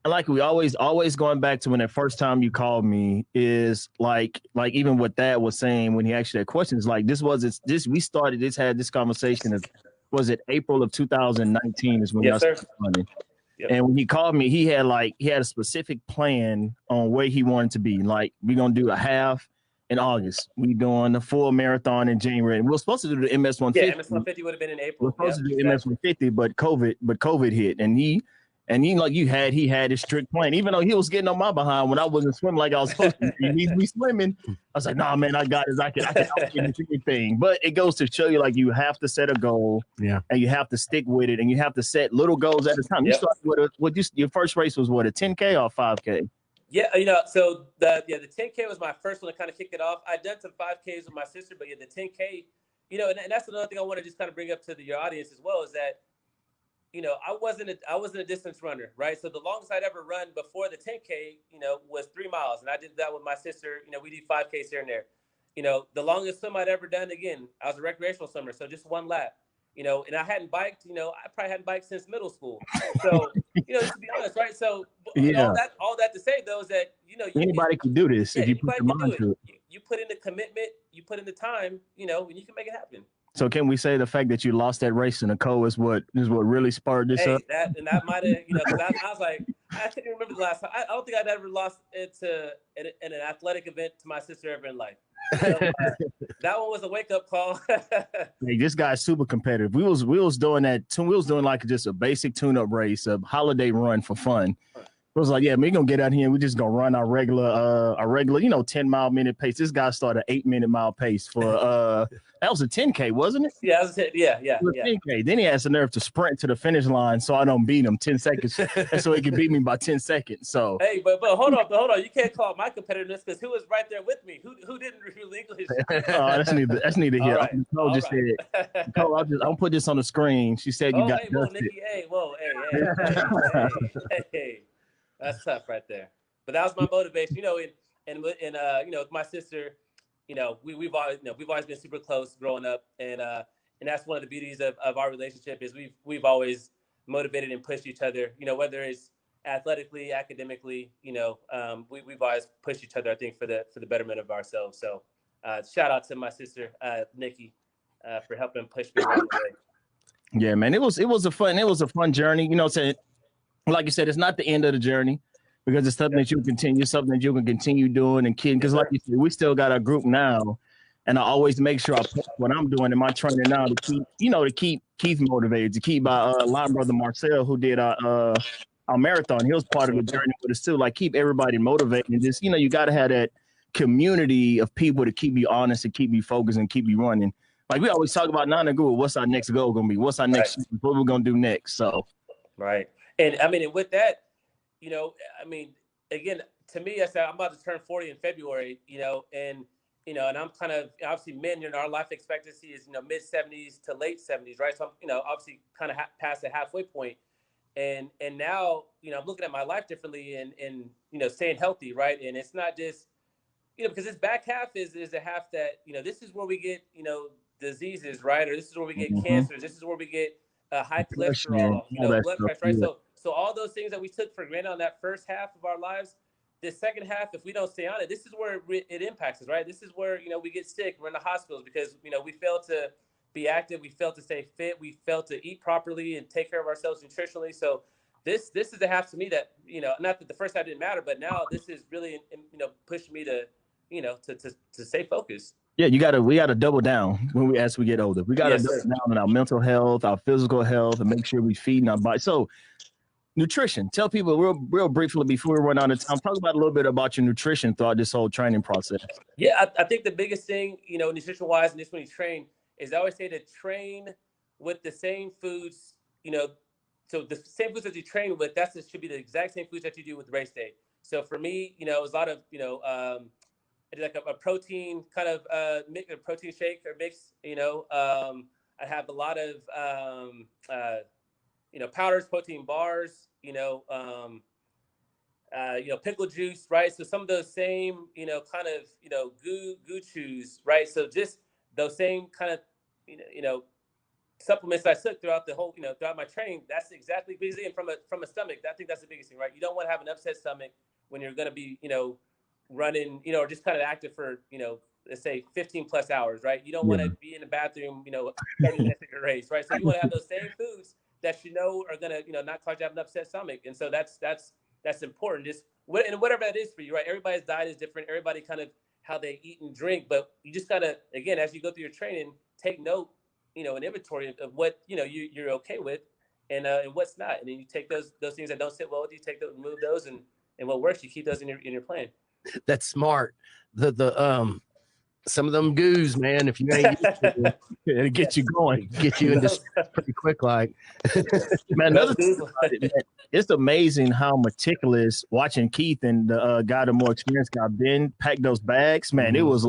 like we always going back to when the first time you called me is like even what Thad was saying when he actually had questions, like we started had this conversation was it April of 2019 is when y'all started running. Yep. And when he called me, he had a specific plan on where he wanted to be. Like, we're gonna do a half in August. We doing the full marathon in January. And we were supposed to do the MS 150. Yeah, MS 150 would have been in April. We were supposed to do MS 150, but COVID hit, and he had his strict plan. Even though he was getting on my behind when I wasn't swimming like I was supposed to. He needs to be swimming. I was like, nah, man, I got this. I can outfit anything. but it goes to show you, like, you have to set a goal, and you have to stick with it, and you have to set little goals at a time. You started with your first race was what, a 10K or 5K? Yeah, so the 10K was my first one to kind of kick it off. I'd done some 5Ks with my sister, but the 10K, and that's another thing I want to just kind of bring up to your audience as well, is that, I wasn't a distance runner, right? So the longest I'd ever run before the 10K, was 3 miles, and I did that with my sister. We do 5Ks here and there. The longest swim I'd ever done, again, I was a recreational swimmer, so just one lap. And I hadn't biked, I probably hadn't biked since middle school. So, just to be honest, right? So all that to say though is that, anybody can do this if you put your mind to it. You put in the commitment, you put in the time, and you can make it happen. So can we say the fact that you lost that race in the cold is what really spurred this up? That might have, because I was like, I can't even remember the last time. I don't think I'd ever lost it to in an athletic event to my sister ever in life. So, that one was a wake up call. Hey, this guy's super competitive. We was doing that. We was doing like just a basic tune up race, a holiday run for fun. was like, yeah, we're gonna get out here and we're just gonna run our regular, 10-mile minute pace. This guy started 8-minute mile pace for that was a 10K, wasn't it? Yeah, yeah. It was 10K. Then he has the nerve to sprint to the finish line so I don't beat him 10 seconds. And so he could beat me by 10 seconds. So hey, but hold on. You can't call my competitiveness because who was right there with me? Who didn't relinquish? That's neither here. Right. Nicole just said, Nicole, I'll put this on the screen. She said you got hey, whoa, Nikki, hey. That's tough right there. But that was my motivation, and with my sister, we've always been super close growing up, and that's one of the beauties of our relationship is we've always motivated and pushed each other, whether it's athletically, academically, we've always pushed each other, I think, for the betterment of ourselves. So shout out to my sister, Nikki, for helping push me along the way. Yeah, man, it was a fun journey. Saying, like you said, it's not the end of the journey because it's something that you can continue doing and kidding. Because like you said, we still got our group now, and I always make sure I put what I'm doing in my training now to keep Keith motivated, to keep my line brother Marcel, who did our marathon. He was part of the journey with us too. Like keep everybody motivated and just you got to have that community of people to keep you honest and keep you focused and keep you running. Like we always talk about non-goal. What's our next goal gonna be? What's our next? Right. What we're gonna do next? So, right. And and with that, again, to me, I said I'm about to turn 40 in February. And I'm kind of obviously men. Our life expectancy is mid 70s to late 70s, right? So I'm obviously kind of past the halfway point. And now I'm looking at my life differently and staying healthy, right? And it's not just because this back half is a half that this is where we get diseases, right? Or this is where we get cancers. This is where we get high cholesterol, blood pressure, right? So all those things that we took for granted on that first half of our lives, this second half, if we don't stay on it, this is where it impacts us, right? This is where we get sick, we're in the hospitals because we fail to be active, we fail to stay fit, we fail to eat properly and take care of ourselves nutritionally. So this is a half to me that not that the first half didn't matter, but now this is really pushing me to to stay focused. Yeah, we gotta double down as we get older. We gotta double down on our mental health, our physical health, and make sure we feeding our body. So, nutrition. Tell people real briefly before we run out of time. Talk about a little bit about your nutrition throughout this whole training process. Yeah, I think the biggest thing, nutrition wise, and this when you train, is I always say to train with the same foods. So the same foods that you train with, should be the exact same foods that you do with race day. So for me, it was a lot of I did like a protein kind of a protein shake or mix. I have a lot of powders, protein bars. Pickle juice, right? So some of those same kind of goo chews, right? So just those same kind of supplements I took throughout the whole throughout my training. That's exactly because from a stomach. I think that's the biggest thing, right? You don't want to have an upset stomach when you're going to be running, or just kind of active for, let's say 15 plus hours, right? You don't want to be in the bathroom, 30 minutes of your race, right? So you want to have those same foods that are going to, not cause you to have an upset stomach. And so that's important. And whatever that is for you, right? Everybody's diet is different. Everybody kind of how they eat and drink, but you just gotta, again, as you go through your training, take note, an inventory of what, you're okay with and what's not. And then you take those things that don't sit well with you, take those, remove those, and what works, you keep those in your plan. That's smart. The some of them goos, man, if you ain't it'll get you going, get you into pretty quick. Like, man, it's amazing how meticulous watching Keith and the guy, the more experienced guy, Ben, pack those bags. Man, it was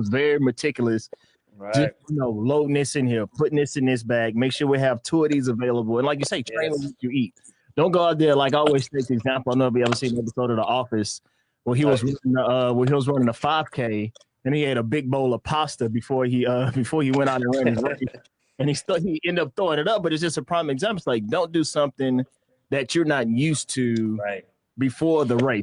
very meticulous. Right. Just, loading this in here, putting this in this bag, make sure we have 2 of these available. And like you say, train what you eat. Don't go out there, like I always take the example. I know if you ever seen an episode of The Office where he was running a 5K. And he ate a big bowl of pasta before he went out and ran his race. And he ended up throwing it up. But it's just a prime example. It's like, don't do something that you're not used to before the race.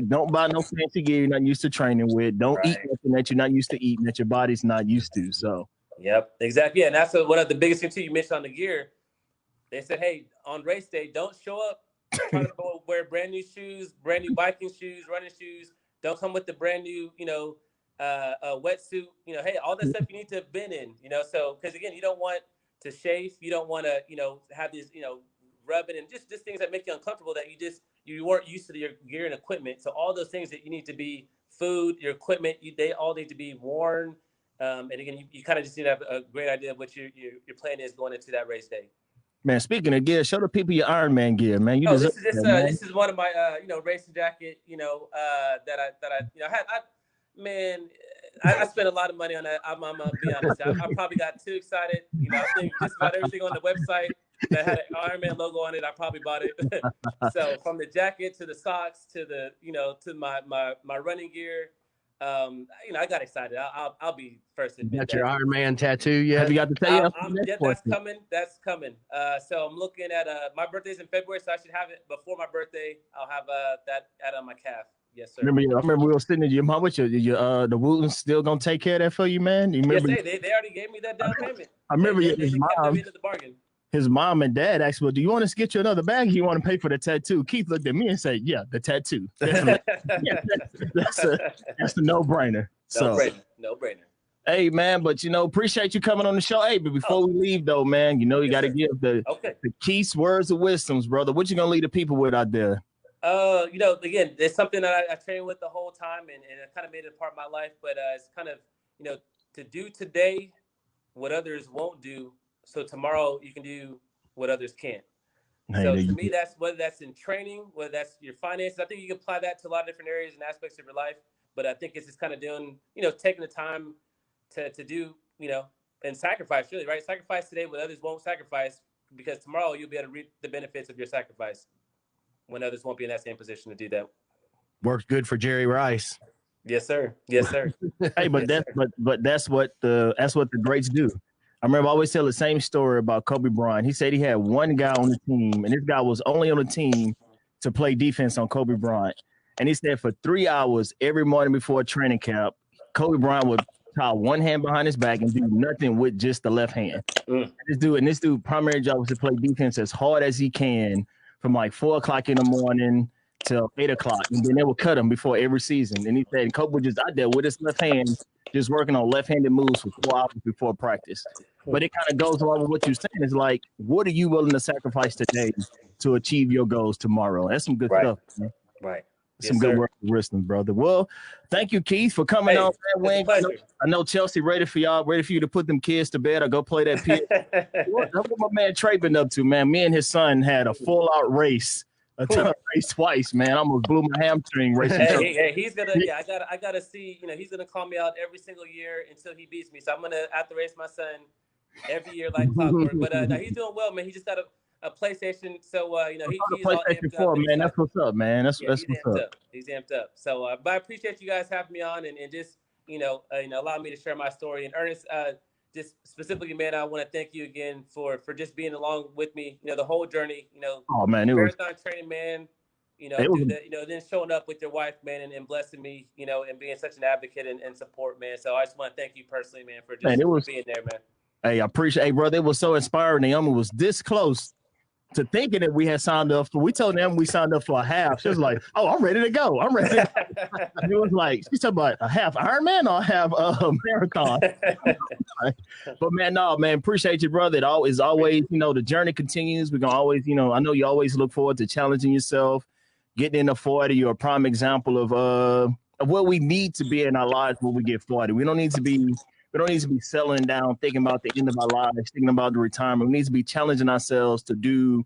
Don't buy no fancy gear you're not used to training with. Don't eat something that you're not used to eating, that your body's not used to. So yep, exactly. Yeah, and that's one of the biggest things too. You mentioned on the gear. They said, hey, on race day, don't show up trying to wear brand new shoes, brand new biking shoes, running shoes. Don't come with the brand new, a wetsuit, hey, all that stuff you need to have been in, so, because again, you don't want to chafe, you don't want to, have these, rubbing and just things that make you uncomfortable that you weren't used to your gear and equipment. So all those things that you need to be food, your equipment, they all need to be worn. And again, you kind of just need to have a great idea of what your plan is going into that race day. Man, speaking of gear, show the people your Ironman gear, man. You this is one of my racing jacket, that I spent a lot of money on that. I'm gonna be honest. I probably got too excited. I think just about everything on the website that had an Ironman logo on it, I probably bought it. So from the jacket to the socks to the to my running gear. I got excited. I'll be first. You got your Ironman tattoo yet? Have you got the tattoo? That's coming. So I'm looking at my birthday's in February, so I should have it before my birthday. I'll have that add on my calf. Yes, sir. I remember we were sitting at your mom with the Wooten still gonna take care of that for you, man. You remember? Yes, they already gave me that down payment. I remember his mom and dad asked, well, do you want us to get you another bag? You want to pay for the tattoo? Keith looked at me and said, yeah, the tattoo. That's a no-brainer. No brainer. Hey, man, but, appreciate you coming on the show. Hey, but before we leave, though, man, you got to give the Keith's words of wisdoms, brother. What you going to leave the people with out there? Again, it's something that I train with the whole time, and I kind of made it a part of my life, but it's kind of, to do today what others won't do, so tomorrow you can do what others can't. So to me, that's whether that's in training, whether that's your finances. I think you can apply that to a lot of different areas and aspects of your life. But I think it's just kind of doing, taking the time to do, and sacrifice, really, right? Sacrifice today what others won't sacrifice, because tomorrow you'll be able to reap the benefits of your sacrifice when others won't be in that same position to do that. Works good for Jerry Rice. Yes, sir. Yes, sir. Hey, but that's what the greats do. I remember I always tell the same story about Kobe Bryant. He said he had one guy on the team, and this guy was only on the team to play defense on Kobe Bryant. And he said for 3 hours every morning before a training camp, Kobe Bryant would tie one hand behind his back and do nothing with just the left hand. This dude primary job was to play defense as hard as he can from like 4 o'clock in the morning till 8 o'clock. And then they would cut him before every season. And he said Kobe was just out there with his left hand, just working on left-handed moves for 4 hours before practice. But it kind of goes along with what you're saying. It's like, what are you willing to sacrifice today to achieve your goals tomorrow? That's some good stuff, man. Right. Some good work with wisdom, brother. Well, thank you, Keith, for coming on. Man. I know Chelsea ready for you to put them kids to bed or go play that pitch. What my man Trey been up to, man? Me and his son had a full-out race. Race twice, man. I almost blew my hamstring racing. Hey, he's gonna. Yeah, I gotta see. He's gonna call me out every single year until he beats me. So I'm gonna have to race my son every year like clockwork. But no, he's doing well, man. He just got a PlayStation, so he's all amped up. Man, that's what's up, man. That's what's up. He's amped up. So, but I appreciate you guys having me on and just allow me to share my story. And Ernest, just specifically, man, I want to thank you again for just being along with me, the whole journey, oh man, it marathon training, man, then showing up with your wife, man, and blessing me, and being such an advocate and support, man. So I just want to thank you personally, man, for just being there, man. Hey, I appreciate, brother. It was so inspiring. Naomi was this close to thinking that we had signed up for. We told them we signed up for a half. She was like, "Oh, I'm ready to go. I'm ready." It was like she's talking about a half Ironman or a half marathon. But man, appreciate you, brother. It is always, the journey continues. We're gonna always, I know you always look forward to challenging yourself, getting in the 40. You're a prime example of what we need to be in our lives when we get 40. We don't need to be settling down, thinking about the end of our lives, thinking about the retirement. We need to be challenging ourselves to do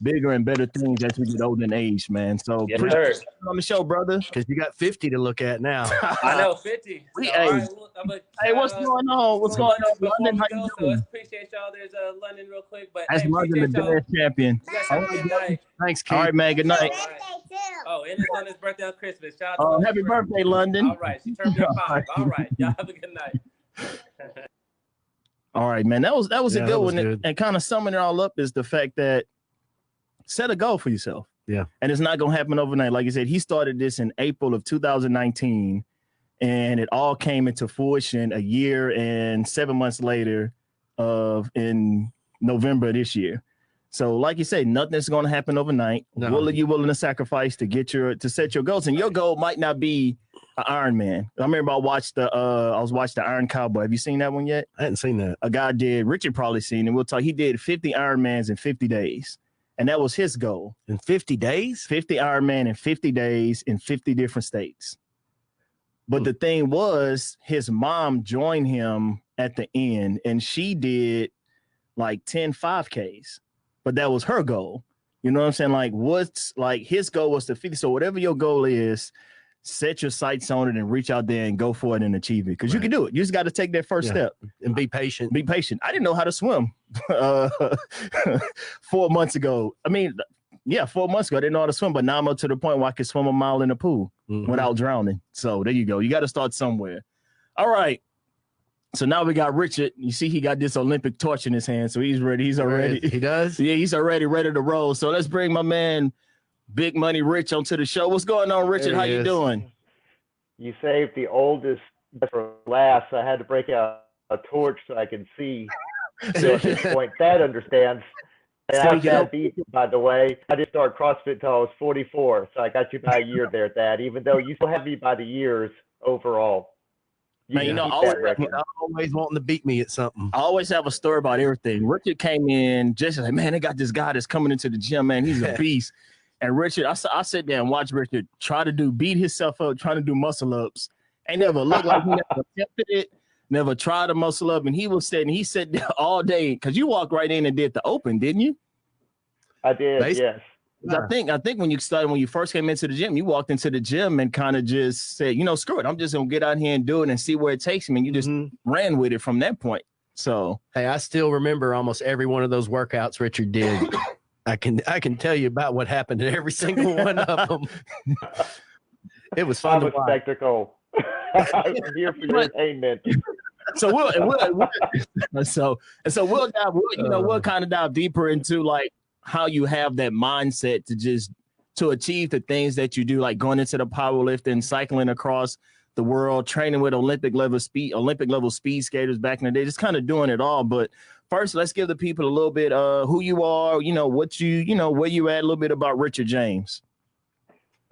bigger and better things as we get older in age, man. So appreciate you on the show, brother. Because you got 50 to look at now. I know, 50. Hey, what's going on? What's going on, London? How you doing? Appreciate y'all. There's London real quick. But that's London, the dance champion. Thanks, Keith. All right, man. Good night. Oh, and it's London's birthday on Christmas. Shout out to happy birthday, London. All right. She turned me 5. All right. Y'all have a good night. All right, man. That was a good one. Good. And kind of summing it all up is the fact that set a goal for yourself. Yeah. And it's not going to happen overnight. Like I said, he started this in April of 2019, and it all came into fruition a year and 7 months later in November this year. So like you say, nothing's going to happen overnight. No. What are you willing to sacrifice to set your goals? And your goal might not be an Ironman. I remember I was watching the Iron Cowboy. Have you seen that one yet? I hadn't seen that. A guy did, Richard probably seen it. He did 50 Ironmans in 50 days. And that was his goal. In 50 days? 50 Ironman in 50 days in 50 different states. But the thing was, his mom joined him at the end, and she did like 10 5Ks. But that was her goal. You know what I'm saying? Like, what's like his goal was to 50. So whatever your goal is, set your sights on it and reach out there and go for it and achieve it. Because you can do it. You just got to take that first step. And be patient. Be patient. I didn't know how to swim 4 months ago. I mean, 4 months ago, I didn't know how to swim, but now I'm up to the point where I can swim a mile in a pool without drowning. So there you go. You got to start somewhere. All right. So now we got Richard. You see, he got this Olympic torch in his hand, so he's ready. He's already. He does? Yeah, he's already ready to roll. So let's bring my man, Big Money Rich, onto the show. What's going on, Richard? How you doing? You saved the oldest for last. So I had to break out a torch so I can see. So at this point, Thad understands. And I'm Thad beat, by the way. I didn't start CrossFit until I was 44, so I got you by a year there, Thad. Even though you still have me by the years overall. Man, you know, always wanting to beat me at something. I always have a story about everything. Richard came in just like, man, they got this guy that's coming into the gym, man. He's a beast. And Richard, I sit there and watch Richard try to beat himself up, trying to do muscle ups. Ain't never looked like he never attempted it, never tried to muscle up. And he sat there all day because you walked right in and did the open, didn't you? I did, yes. I think when you first came into the gym, you walked into the gym and kind of just said, you know, screw it. I'm just going to get out here and do it and see where it takes me. And you just ran with it from that point. So, hey, I still remember almost every one of those workouts Richard did. I can tell you about what happened in every single one of them. It was fun. I'm a spectacle. I'm here for your entertainment. So we'll kind of dive deeper into like how you have that mindset to achieve the things that you do, like going into the powerlifting, cycling across the world, training with Olympic level speed skaters back in the day, just kind of doing it all. But first, let's give the people a little bit who you are, where you at, a little bit about Richard James.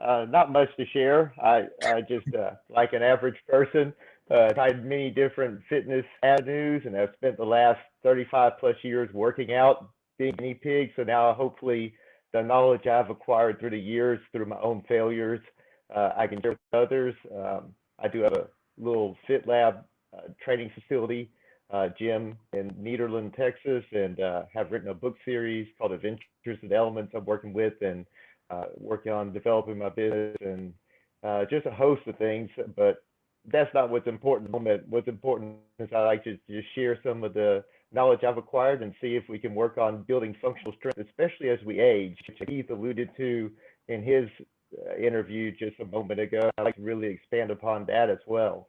Not much to share. I just like an average person, tried many different fitness avenues, and I've spent the last 35 plus years working out, being a guinea pig. So now hopefully the knowledge I've acquired through the years, through my own failures, I can share with others. I do have a little Fit Lab training facility, gym in Nederland, Texas, and have written a book series called Adventures and Elements I'm working with, and working on developing my business, and just a host of things. But that's not what's important. What's important is I like to just share some of the knowledge I've acquired and see if we can work on building functional strength, especially as we age. Keith alluded to in his interview just a moment ago. I'd like to really expand upon that as well.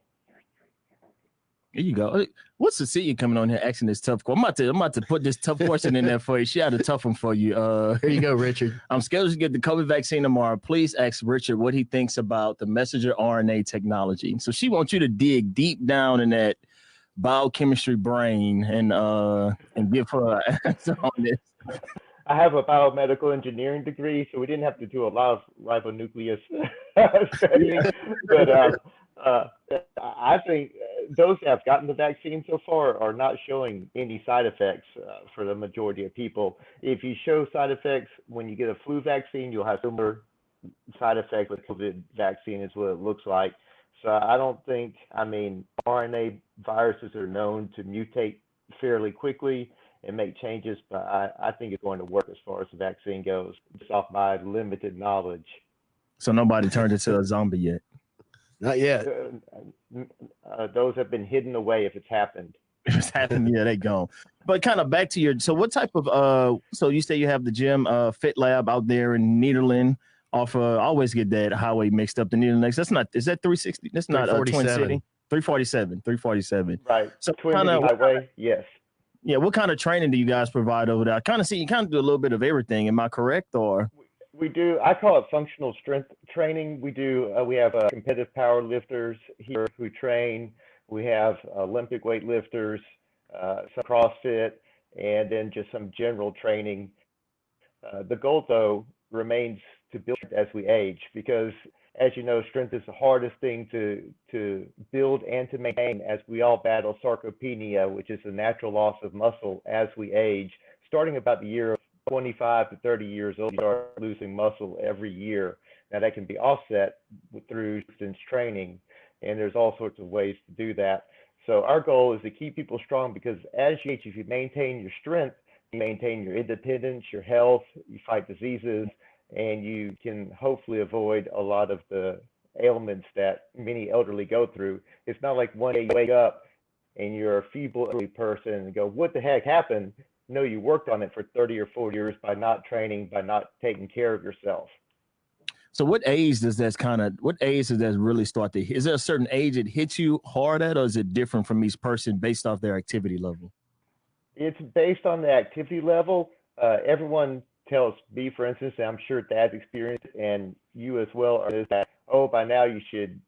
There you go. What's Cecilia coming on here asking this tough question? I'm about to put this tough question in there for you. She had a tough one for you. Here you go, Richard. I'm scheduled to get the COVID vaccine tomorrow. Please ask Richard what he thinks about the messenger RNA technology. So she wants you to dig deep down in that biochemistry brain and give her an answer on this. I have a biomedical engineering degree, so we didn't have to do a lot of ribonucleus studying. But I think those that have gotten the vaccine so far are not showing any side effects for the majority of people. If you show side effects when you get a flu vaccine, you'll have similar side effects with COVID vaccine is what it looks like. So I don't think, RNA viruses are known to mutate fairly quickly and make changes, but I think it's going to work as far as the vaccine goes, just off my limited knowledge. So nobody turned into a zombie yet? Not yet. Those have been hidden away if it's happened. If it's happened, yeah, they gone. But kind of back to your, so what type of, so you say you have the gym, Fit Lab out there in Nederland off, I always get that highway mixed up, the Nederland. That's not, is that 360? That's not Twin City? 347. Right. So Twin City Highway, yes. Yeah, what kind of training do you guys provide over there? I kind of see you kind of do a little bit of everything. Am I correct, or? We do. I call it functional strength training. We do. We have competitive power lifters here who train. We have Olympic weightlifters, some CrossFit, and then just some general training. The goal, though, remains to build as we age, because, as you know, strength is the hardest thing to build and to maintain, as we all battle sarcopenia, which is a natural loss of muscle as we age, starting about the year of 25 to 30 years old, you start losing muscle every year. Now that can be offset through distance training, and there's all sorts of ways to do that. So our goal is to keep people strong, because as you age, if you maintain your strength, you maintain your independence, your health, you fight diseases, and you can hopefully avoid a lot of the ailments that many elderly go through. It's not like one day you wake up and you're a feeble elderly person and go, what the heck happened? No, you worked on it for 30 or 40 years by not training, by not taking care of yourself. So what age does that really start to hit? Is there a certain age it hits you hard at, or is it different from each person based off their activity level? It's based on the activity level. Everyone tells me, for instance, and I'm sure Thad's experience and you as well, is that, oh, by now you should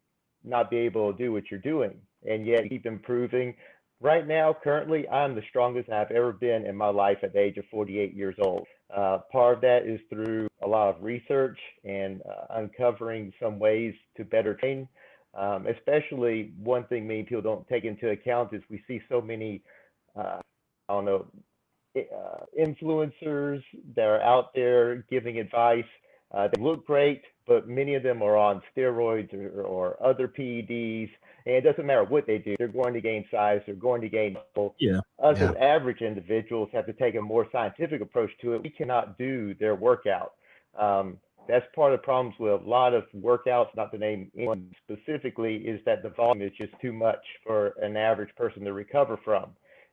not be able to do what you're doing, and yet you keep improving. Right now, currently, I'm the strongest I've ever been in my life at the age of 48 years old. Part of that is through a lot of research and uncovering some ways to better train. Especially one thing many people don't take into account is we see so many, influencers that are out there giving advice. They look great, but many of them are on steroids or other PEDs, and it doesn't matter what they do. They're going to gain size, they're going to gain muscle. Yeah. Us as average individuals have to take a more scientific approach to it. We cannot do their workout. That's part of the problems with a lot of workouts, not to name anyone specifically, is that the volume is just too much for an average person to recover from.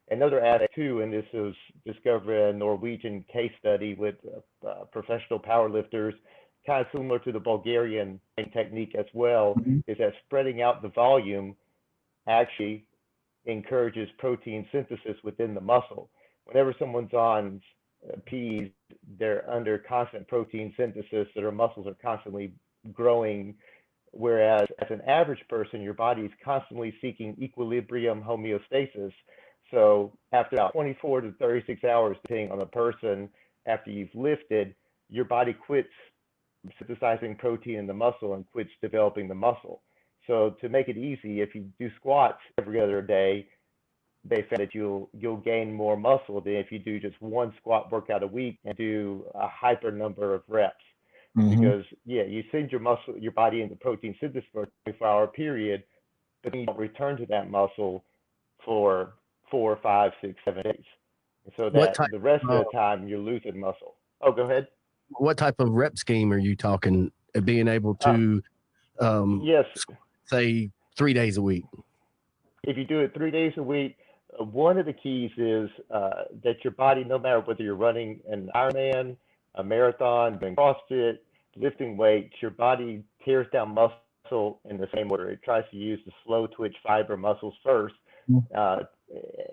Another aspect too, and this was discovered in a Norwegian case study with professional powerlifters, kind of similar to the Bulgarian technique as well, is that spreading out the volume actually encourages protein synthesis within the muscle. Whenever someone's on Ps, they're under constant protein synthesis, so their muscles are constantly growing, whereas as an average person, your body is constantly seeking equilibrium homeostasis. So after about 24 to 36 hours, depending on the person, after you've lifted, your body quits synthesizing protein in the muscle and quits developing the muscle. So to make it easy, if you do squats every other day, they found that you'll gain more muscle than if you do just one squat workout a week and do a hyper number of reps. Because you send your body into protein synthesis for a 24-hour period, but then you don't return to that muscle for 4, 5, 6, 7 days. And so that the rest of the time you're losing muscle. Oh, go ahead. What type of rep scheme are you talking? Being able to, yes, say 3 days a week. If you do it 3 days a week, one of the keys is that your body, no matter whether you're running an IronMan, a marathon, doing CrossFit, lifting weights, your body tears down muscle in the same order. It tries to use the slow twitch fiber muscles first,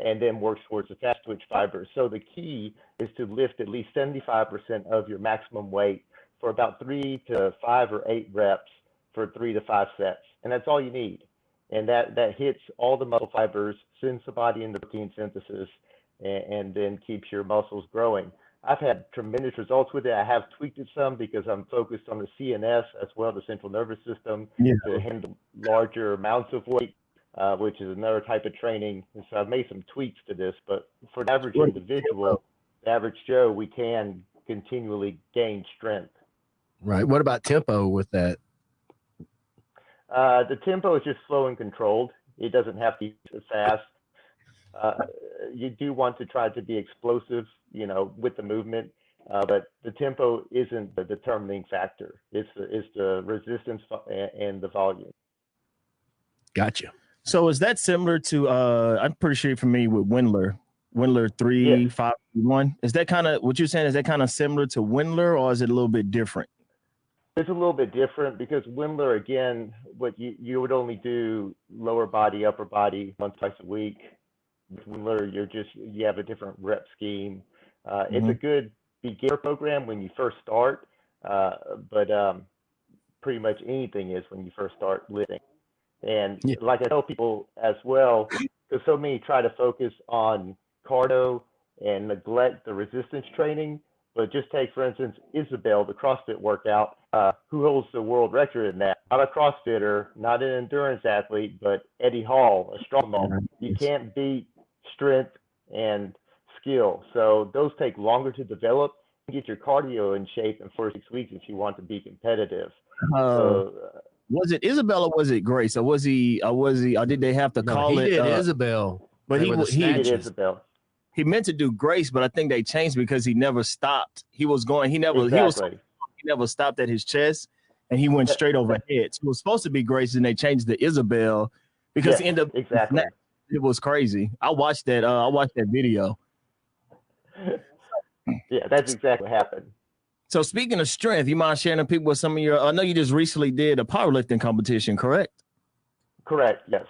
and then works towards the fast twitch fibers. So the key is to lift at least 75% of your maximum weight for about 3 to 5 or 8 reps for 3 to 5 sets. And that's all you need. And that hits all the muscle fibers, sends the body into protein synthesis, and then keeps your muscles growing. I've had tremendous results with it. I have tweaked it some because I'm focused on the CNS as well, the central nervous system, to handle larger amounts of weight, which is another type of training. And so I've made some tweaks to this, but for the average individual, the average Joe, we can continually gain strength. Right. What about tempo with that? The tempo is just slow and controlled. It doesn't have to be fast. You do want to try to be explosive, with the movement, but the tempo isn't the determining factor. It's the resistance and the volume. Gotcha. So is that similar to, I'm pretty sure you're familiar with Wendler 3-5-1. Is that kind of what you're saying? Is that kind of similar to Wendler, or is it a little bit different? It's a little bit different because Wendler, again, what you would only do lower body, upper body once, twice a week. With Wendler, you have a different rep scheme. It's a good beginner program when you first start, but pretty much anything is when you first start lifting. And like I tell people as well, because so many try to focus on cardio and neglect the resistance training. But just take, for instance, Isabel, the CrossFit workout, who holds the world record in that. Not a CrossFitter, not an endurance athlete, but Eddie Hall, a strongman. You can't beat strength and skill. So those take longer to develop. get your cardio in shape in 4 or 6 weeks if you want to be competitive. Was it Isabel or was it Grace? Or was he? Or did they have to call it? He did Isabel, but he did Isabel. He meant to do Grace, but I think they changed because he never stopped. He was going. He never stopped at his chest, and he went straight overhead. So it was supposed to be Grace, and they changed to Isabel because he ended up exactly. It was crazy. I watched that. I watched that video. Yeah, that's exactly what happened. So speaking of strength, you mind sharing people with some of your? I know you just recently did a powerlifting competition, correct? Correct. Yes.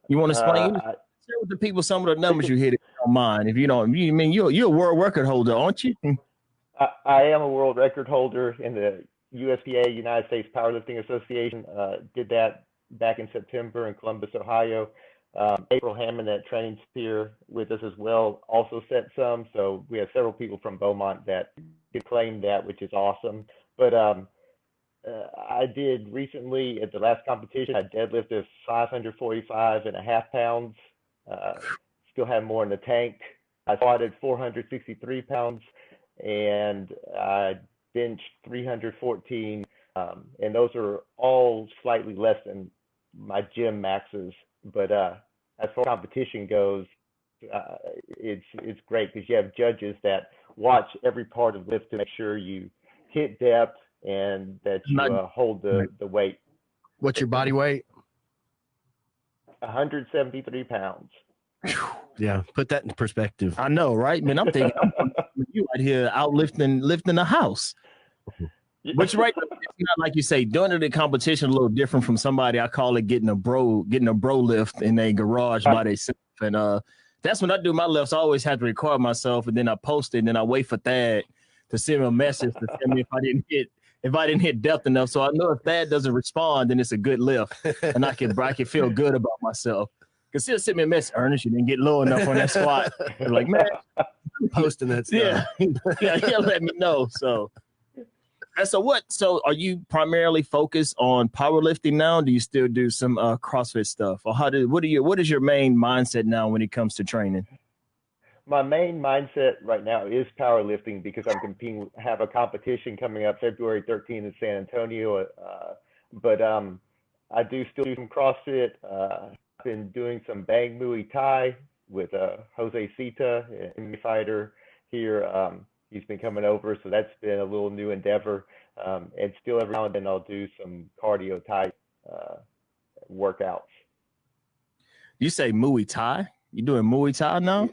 You want to explain? Share with the people some of the numbers you hit, if you don't mind. If you don't, you mean you're a world record holder, aren't you? I am a world record holder in the USPA, United States Powerlifting Association. Did that back in September in Columbus, Ohio. April Hammond at Training Spear with us as well also set some. So we have several people from Beaumont that could claim that, which is awesome. But I did recently at the last competition, I deadlifted 545.5 pounds. Still have more in the tank. I squatted 463 pounds and I benched 314. And those are all slightly less than my gym maxes. But as far as competition goes, it's great because you have judges that watch every part of the lift to make sure you hit depth and that you hold the weight. What's your body weight? 173 pounds. Yeah, put that in perspective. I know, right? Man, I'm thinking you out here lifting the house. Which right, it's not like you say doing the competition a little different from somebody. I call it getting a bro lift in a garage by themselves. And that's when I do my lifts. I always have to record myself and then I post it and then I wait for Thad to send me a message to tell me if I didn't hit depth enough. So I know if Thad doesn't respond, then it's a good lift. And I can feel good about myself. Because he'll send me a message, Ernest, you didn't get low enough on that squat. I'm like, man, posting that stuff. Yeah, he'll let me know. So So are you primarily focused on powerlifting now? Do you still do some CrossFit stuff? Or what is your main mindset now when it comes to training? My main mindset right now is powerlifting because I'm competing, have a competition coming up February 13th in San Antonio. But I do still do some CrossFit. I've been doing some Bang Muay Thai with Jose Cita, a fighter here. He's been coming over, so that's been a little new endeavor. And still every now and then I'll do some cardio type workouts. You say Muay Thai? You doing Muay Thai now?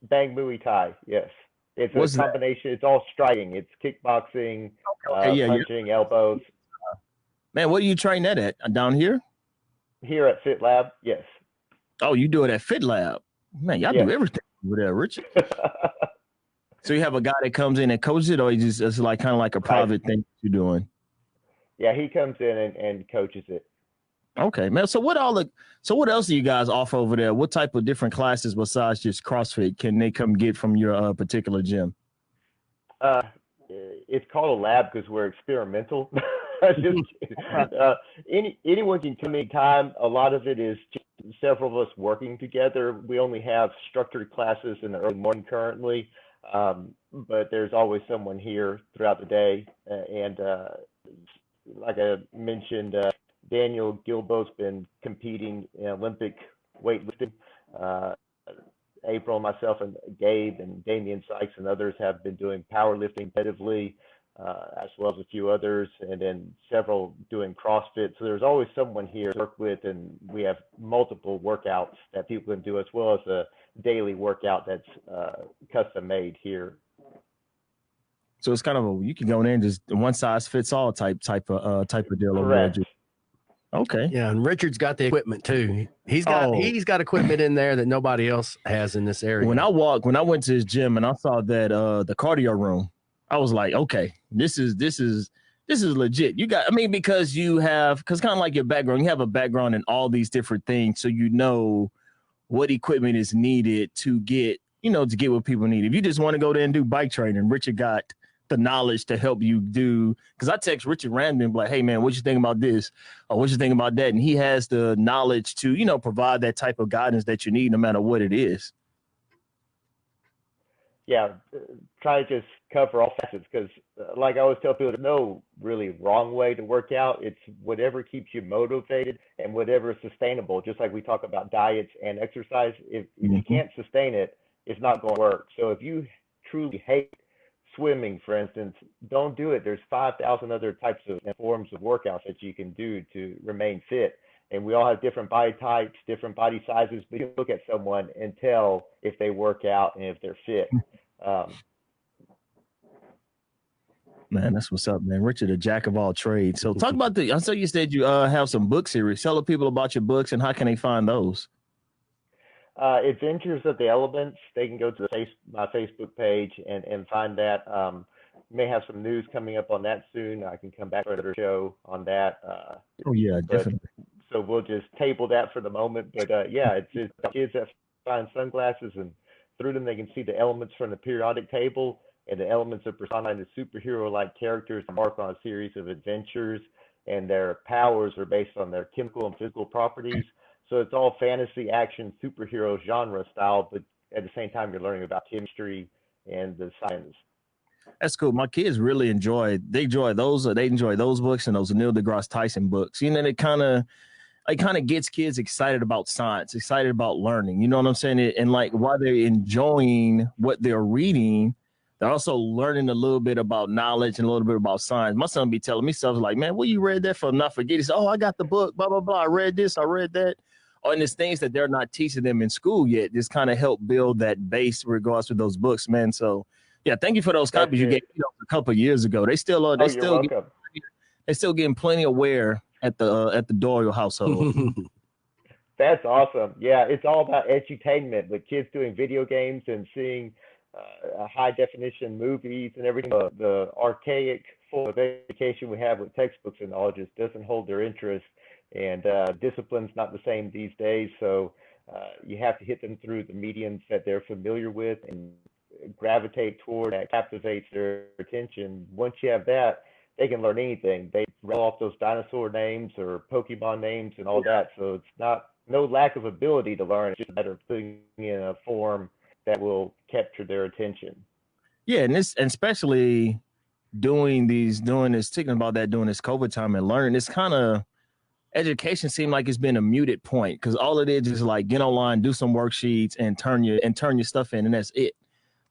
Bang Muay Thai, yes. It's a combination. It's all striking. It's kickboxing, punching, elbows. Man, what do you train that at? Down here? Here at Fit Lab, yes. Oh, you do it at Fit Lab. Man, y'all do everything over there, Richard. So you have a guy that comes in and coaches it, or it's like kind of like a private thing you're doing? Yeah, he comes in and coaches it. Okay, man. So what else do you guys offer over there? What type of different classes besides just CrossFit can they come get from your particular gym? It's called a lab because we're experimental. Anyone can come anytime. A lot of it is just several of us working together. We only have structured classes in the early morning currently, but there's always someone here throughout the day. And like I mentioned, Daniel Gilbo's been competing in Olympic weightlifting. April, myself, and Gabe and Damian Sykes and others have been doing powerlifting competitively, as well as a few others, and then several doing CrossFit. So there's always someone here to work with, and we have multiple workouts that people can do, as well as a daily workout that's custom made here. So it's kind of you can go in there and just one size fits all type of deal. Correct. Over there. Okay. Yeah, and Richard's got the equipment too. He's got equipment in there that nobody else has in this area. When I went to his gym and I saw that the cardio room, I was like, okay, this is legit. Because kind of like your background, you have a background in all these different things, so you know what equipment is needed to get what people need. If you just want to go there and do bike training, Richard got the knowledge to help you do, because I text Richard randomly and be like, hey man, what you think about this or what you think about that, and he has the knowledge to provide that type of guidance that you need no matter what it is. Yeah, try to just cover all facets, because like I always tell people, there's no really wrong way to work out. It's whatever keeps you motivated and whatever is sustainable. Just like we talk about diets and exercise, if you can't sustain it, it's not going to work. So if you truly hate swimming, for instance, don't do it. There's 5,000 other types of forms of workouts that you can do to remain fit. And we all have different body types, different body sizes, but you can look at someone and tell if they work out and if they're fit. Man, that's what's up, man. Richard, a jack of all trades. So talk about I saw you said you have some book series. Tell the people about your books and how can they find those? Adventures of the Elements. They can go to my Facebook page and find that. May have some news coming up on that soon. I can come back for another show on that. Oh yeah, definitely. So we'll just table that for the moment. But yeah, it's just kids that find sunglasses, and through them they can see the elements from the periodic table. And the elements are personified as superhero-like characters embark on a series of adventures, and their powers are based on their chemical and physical properties. So it's all fantasy, action, superhero genre style, but at the same time you're learning about chemistry and the science. That's cool. My kids really enjoy those books and those Neil deGrasse Tyson books. You know, it kind of gets kids excited about science, excited about learning. You know what I'm saying? And like while they're enjoying what they're reading, they're also learning a little bit about knowledge and a little bit about science. My son be telling me stuff like, man, what you read that for? Not forget. He said, oh, I got the book, blah, blah, blah. I read this, I read that. Oh, and there's things that they're not teaching them in school yet. Just kind of help build that base with regards to those books, man. So, yeah, thank you for those copies you gave me a couple of years ago. They still are. They're still getting plenty of wear at the Doyle household. That's awesome. Yeah, it's all about edutainment with kids doing video games and seeing high definition movies and everything. The archaic form of education we have with textbooks and all just doesn't hold their interest, and discipline's not the same these days. So you have to hit them through the mediums that they're familiar with and gravitate toward that captivates their attention. Once you have that, they can learn anything. They roll off those dinosaur names or Pokemon names and all that. So it's no lack of ability to learn. It's just a matter of putting in a form that will capture their attention. Yeah, and especially doing this COVID time and learning, it's kind of education seemed like it's been a muted point because all it is like get online, do some worksheets, and turn your stuff in, and that's it.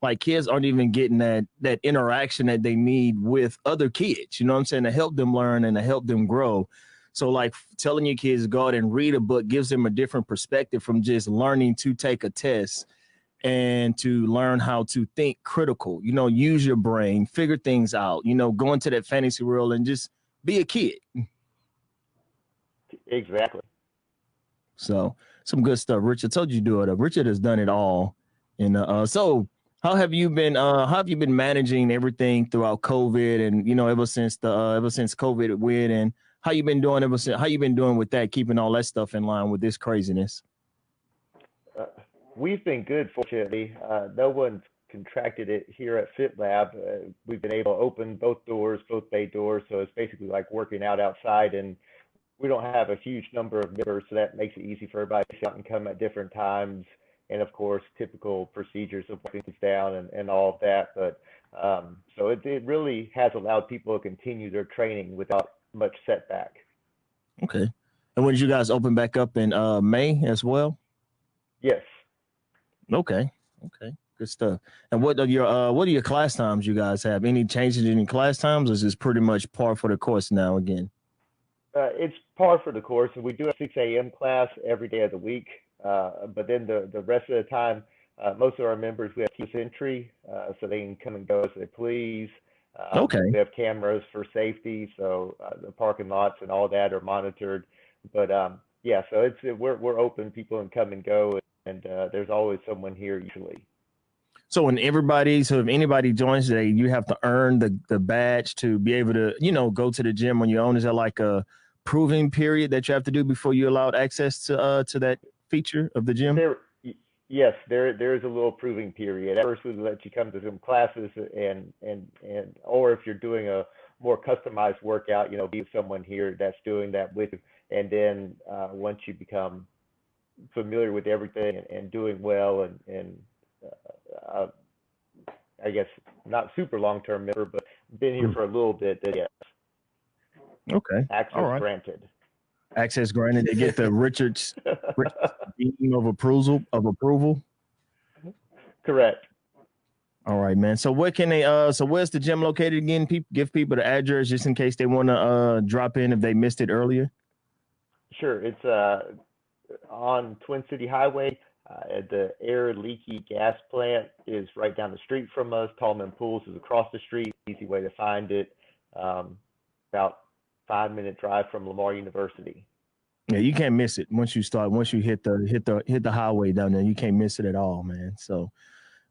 Like kids aren't even getting that interaction that they need with other kids. You know what I'm saying? To help them learn and to help them grow. So like telling your kids to go out and read a book gives them a different perspective from just learning to take a test and to learn how to think critical, you know, use your brain, figure things out, you know, go into that fantasy world and just be a kid. Exactly. So some good stuff. Richard told you to do it. Richard has done it all. And so how have you been managing everything throughout COVID and, you know, ever since COVID went, and how you been doing with that, keeping all that stuff in line with this craziness? We've been good, fortunately. No one's contracted it here at Fit Lab. We've been able to open both bay doors. So it's basically like working out outside, and we don't have a huge number of members, so that makes it easy for everybody to out and come at different times. And of course, typical procedures of wiping things down and all of that. But so it really has allowed people to continue their training without much setback. Okay. And when did you guys open back up in May as well? Yes. Okay. Good stuff. And what are your class times you guys have? Any changes in your class times, or is this pretty much par for the course now again? It's par for the course, and we do a 6 a.m. class every day of the week. But then the rest of the time, most of our members, we have keyless entry, so they can come and go as they please. Okay. We have cameras for safety, so the parking lots and all that are monitored. But yeah, so we're open. People can come and go, and there's always someone here usually. So if anybody joins today, you have to earn the badge to be able to, you know, go to the gym on your own. Is that like a proving period that you have to do before you're allowed access to that feature of the gym? Yes, there is a little proving period. At first, we let you come to some classes, and or if you're doing a more customized workout, you know, be someone here that's doing that with you. And then once you become familiar with everything and doing well and I guess not super long-term member, but been here for a little bit. Yes. Okay. Access granted. Access granted. They get the Richard's beam of approval. Correct. All right, man. So what can they so where's the gym located again? Give people the address just in case they want to drop in if they missed it earlier. Sure. It's on Twin City Highway. The air leaky gas plant is right down the street from us. Tallman Pools is across the street. Easy way to find it. About 5-minute drive from Lamar University. Yeah, you can't miss it once you hit the highway down there. You can't miss it at all, man. So,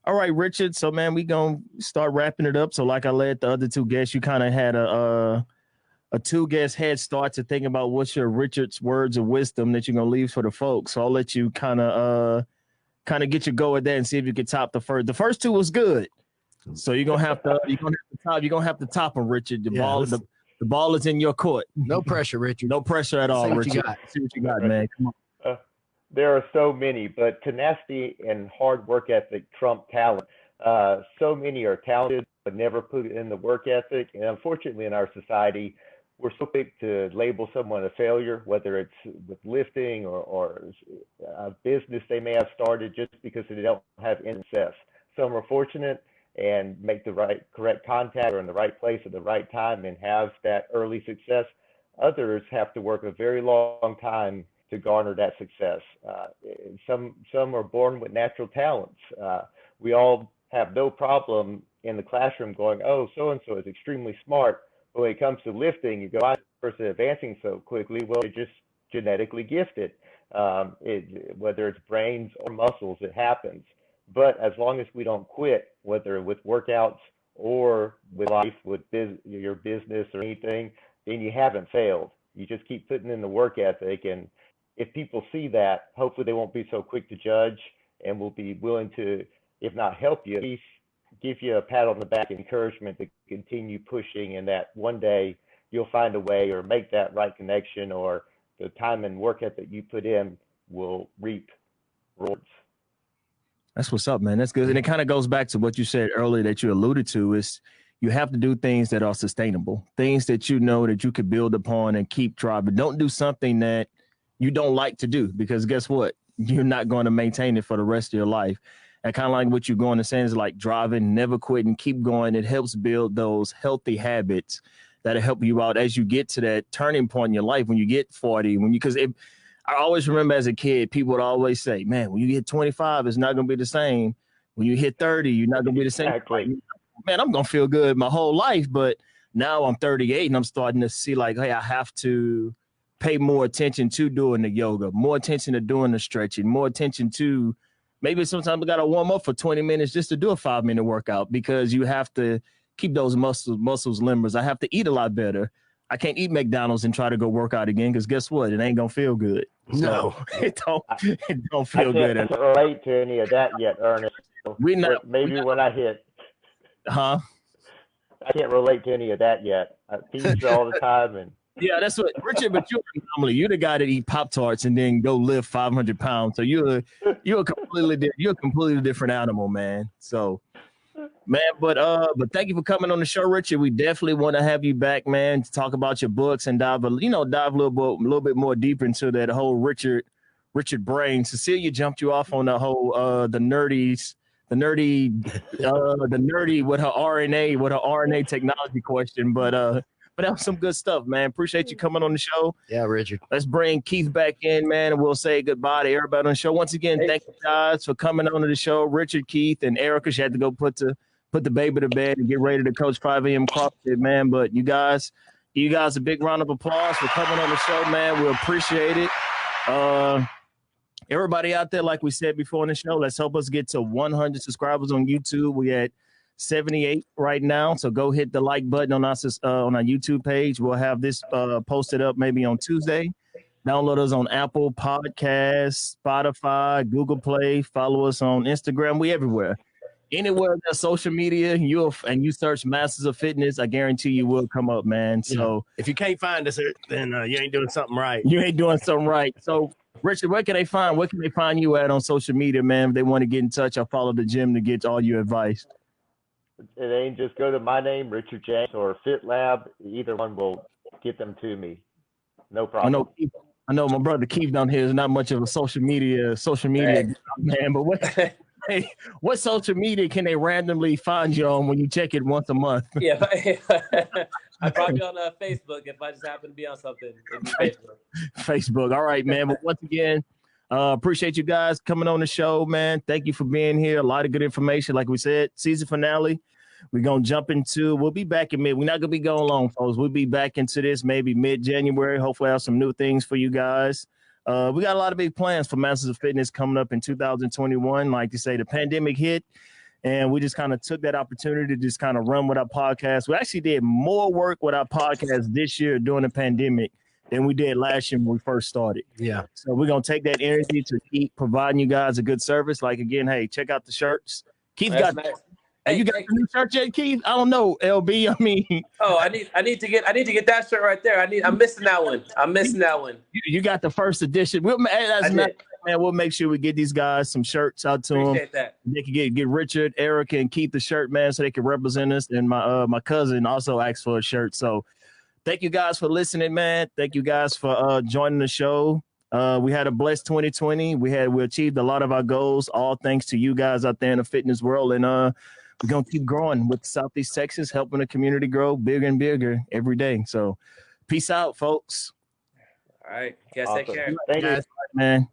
all right, Richard. So, man, we gonna start wrapping it up. So, like I let the other two guests, you kind of had a 2-guest head start to think about what's your Richard's words of wisdom that you're gonna leave for the folks. So I'll let you kind of get your go at that and see if you can top the first. The first 2 was good, so you're gonna have to top them, Richard. The ball is in your court. No pressure, Richard. No pressure at all, Richard. See what you got, man. Come on. There are so many, but tenacity and hard work ethic trump talent. So many are talented but never put in the work ethic, and unfortunately, in our society, we're so quick to label someone a failure, whether it's with lifting or a business they may have started just because they don't have any success. Some are fortunate and make the correct contact or in the right place at the right time and have that early success. Others have to work a very long time to garner that success. Some are born with natural talents. We all have no problem in the classroom going, oh, so-and-so is extremely smart. But when it comes to lifting, you go, why is this person advancing so quickly? Well, they're just genetically gifted. Whether it's brains or muscles, it happens. But as long as we don't quit, whether with workouts or with life, with your business or anything, then you haven't failed. You just keep putting in the work ethic. And if people see that, hopefully they won't be so quick to judge and will be willing to, if not help you, at least give you a pat on the back, encouragement to continue pushing, and that one day you'll find a way or make that right connection, or the time and work ethic you put in will reap rewards. That's what's up, man. That's good. And it kind of goes back to what you said earlier that you alluded to, is you have to do things that are sustainable, things that you know that you could build upon and keep driving. Don't do something that you don't like to do, because guess what? You're not going to maintain it for the rest of your life. And kind of like what you're going to say is like driving, never quitting, keep going. It helps build those healthy habits that'll help you out as you get to that turning point in your life when you get 40. I always remember as a kid, people would always say, man, when you get 25, it's not going to be the same. When you hit 30, you're not going to be the same. Exactly. Man, I'm going to feel good my whole life. But now I'm 38 and I'm starting to see like, hey, I have to pay more attention to doing the yoga, more attention to doing the stretching, more attention to maybe sometimes I got to warm up for 20 minutes just to do a 5-minute workout, because you have to keep those muscles limbers. I have to eat a lot better. I can't eat McDonald's and try to go work out again, because guess what? It ain't going to feel good. No, it don't feel good. I can't relate to any of that yet, Ernest. Maybe when I hit. Huh? I can't relate to any of that yet. I pizza all the time. And yeah, that's what, Richard, but you're the guy that eat Pop-Tarts and then go lift 500 pounds. So you're a completely different animal, man. So, man, but thank you for coming on the show, Richard. We definitely want to have you back, man, to talk about your books and dive a little bit more deeper into that whole Richard brain. Cecilia jumped you off on the whole the nerdy with her RNA technology question, but that was some good stuff, man. Appreciate you coming on the show. Yeah, Richard. Let's bring Keith back in, man, and we'll say goodbye to everybody on the show. Once again, thank you guys for coming on to the show. Richard, Keith, and Erica. She had to go put the baby to bed and get ready to coach 5 a.m. CrossFit, man. But you guys, a big round of applause for coming on the show, man. We appreciate it. Everybody out there, like we said before on the show, let's help us get to 100 subscribers on YouTube. We at 78 right now, so go hit the like button on our YouTube page. We'll have this posted up maybe on Tuesday. Download us on Apple Podcasts, Spotify, Google Play. Follow us on Instagram. We everywhere. Anywhere there's social media, you search Masters of Fitness, I guarantee you will come up, man. So if you can't find us, then you ain't doing something right. You ain't doing something right. So, Richard, where can they find you at on social media, man, if they want to get in touch or follow the gym to get all your advice? It ain't just go to my name, Richard James, or Fit Lab. Either one will get them to me. No problem. I know my brother Keith down here is not much of a social media man, but what social media can they randomly find you on when you check it once a month? Yeah, I'm probably on Facebook if I just happen to be on something. Facebook. All right, man. But once again, appreciate you guys coming on the show, man. Thank you for being here. A lot of good information. Like we said, season finale. We're going to jump into, we'll be back in we're not going to be going long, folks. We'll be back into this maybe mid-January. Hopefully I have some new things for you guys. We got a lot of big plans for Masters of Fitness coming up in 2021. Like you say, the pandemic hit, and we just kind of took that opportunity to just kind of run with our podcast. We actually did more work with our podcast this year during the pandemic than we did last year when we first started. Yeah. So we're going to take that energy to keep providing you guys a good service. Like, again, hey, check out the shirts. Keith got nice. Hey, you got a new shirt yet, Keith? I don't know, LB. I mean, I need to get that shirt right there. I'm missing that one. You got the first edition. We'll make sure we get these guys some shirts out to Appreciate them. that. They can get Richard, Erica, and Keith the shirt, man, so they can represent us. And my cousin also asked for a shirt. So thank you guys for listening, man. Thank you guys for joining the show. We had a blessed 2020. We achieved a lot of our goals, all thanks to you guys out there in the fitness world. And we're going to keep growing with Southeast Texas, helping the community grow bigger and bigger every day. So peace out, folks. All right. You guys take care. Thank you, man.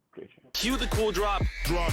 Cue the cool drop. Drop.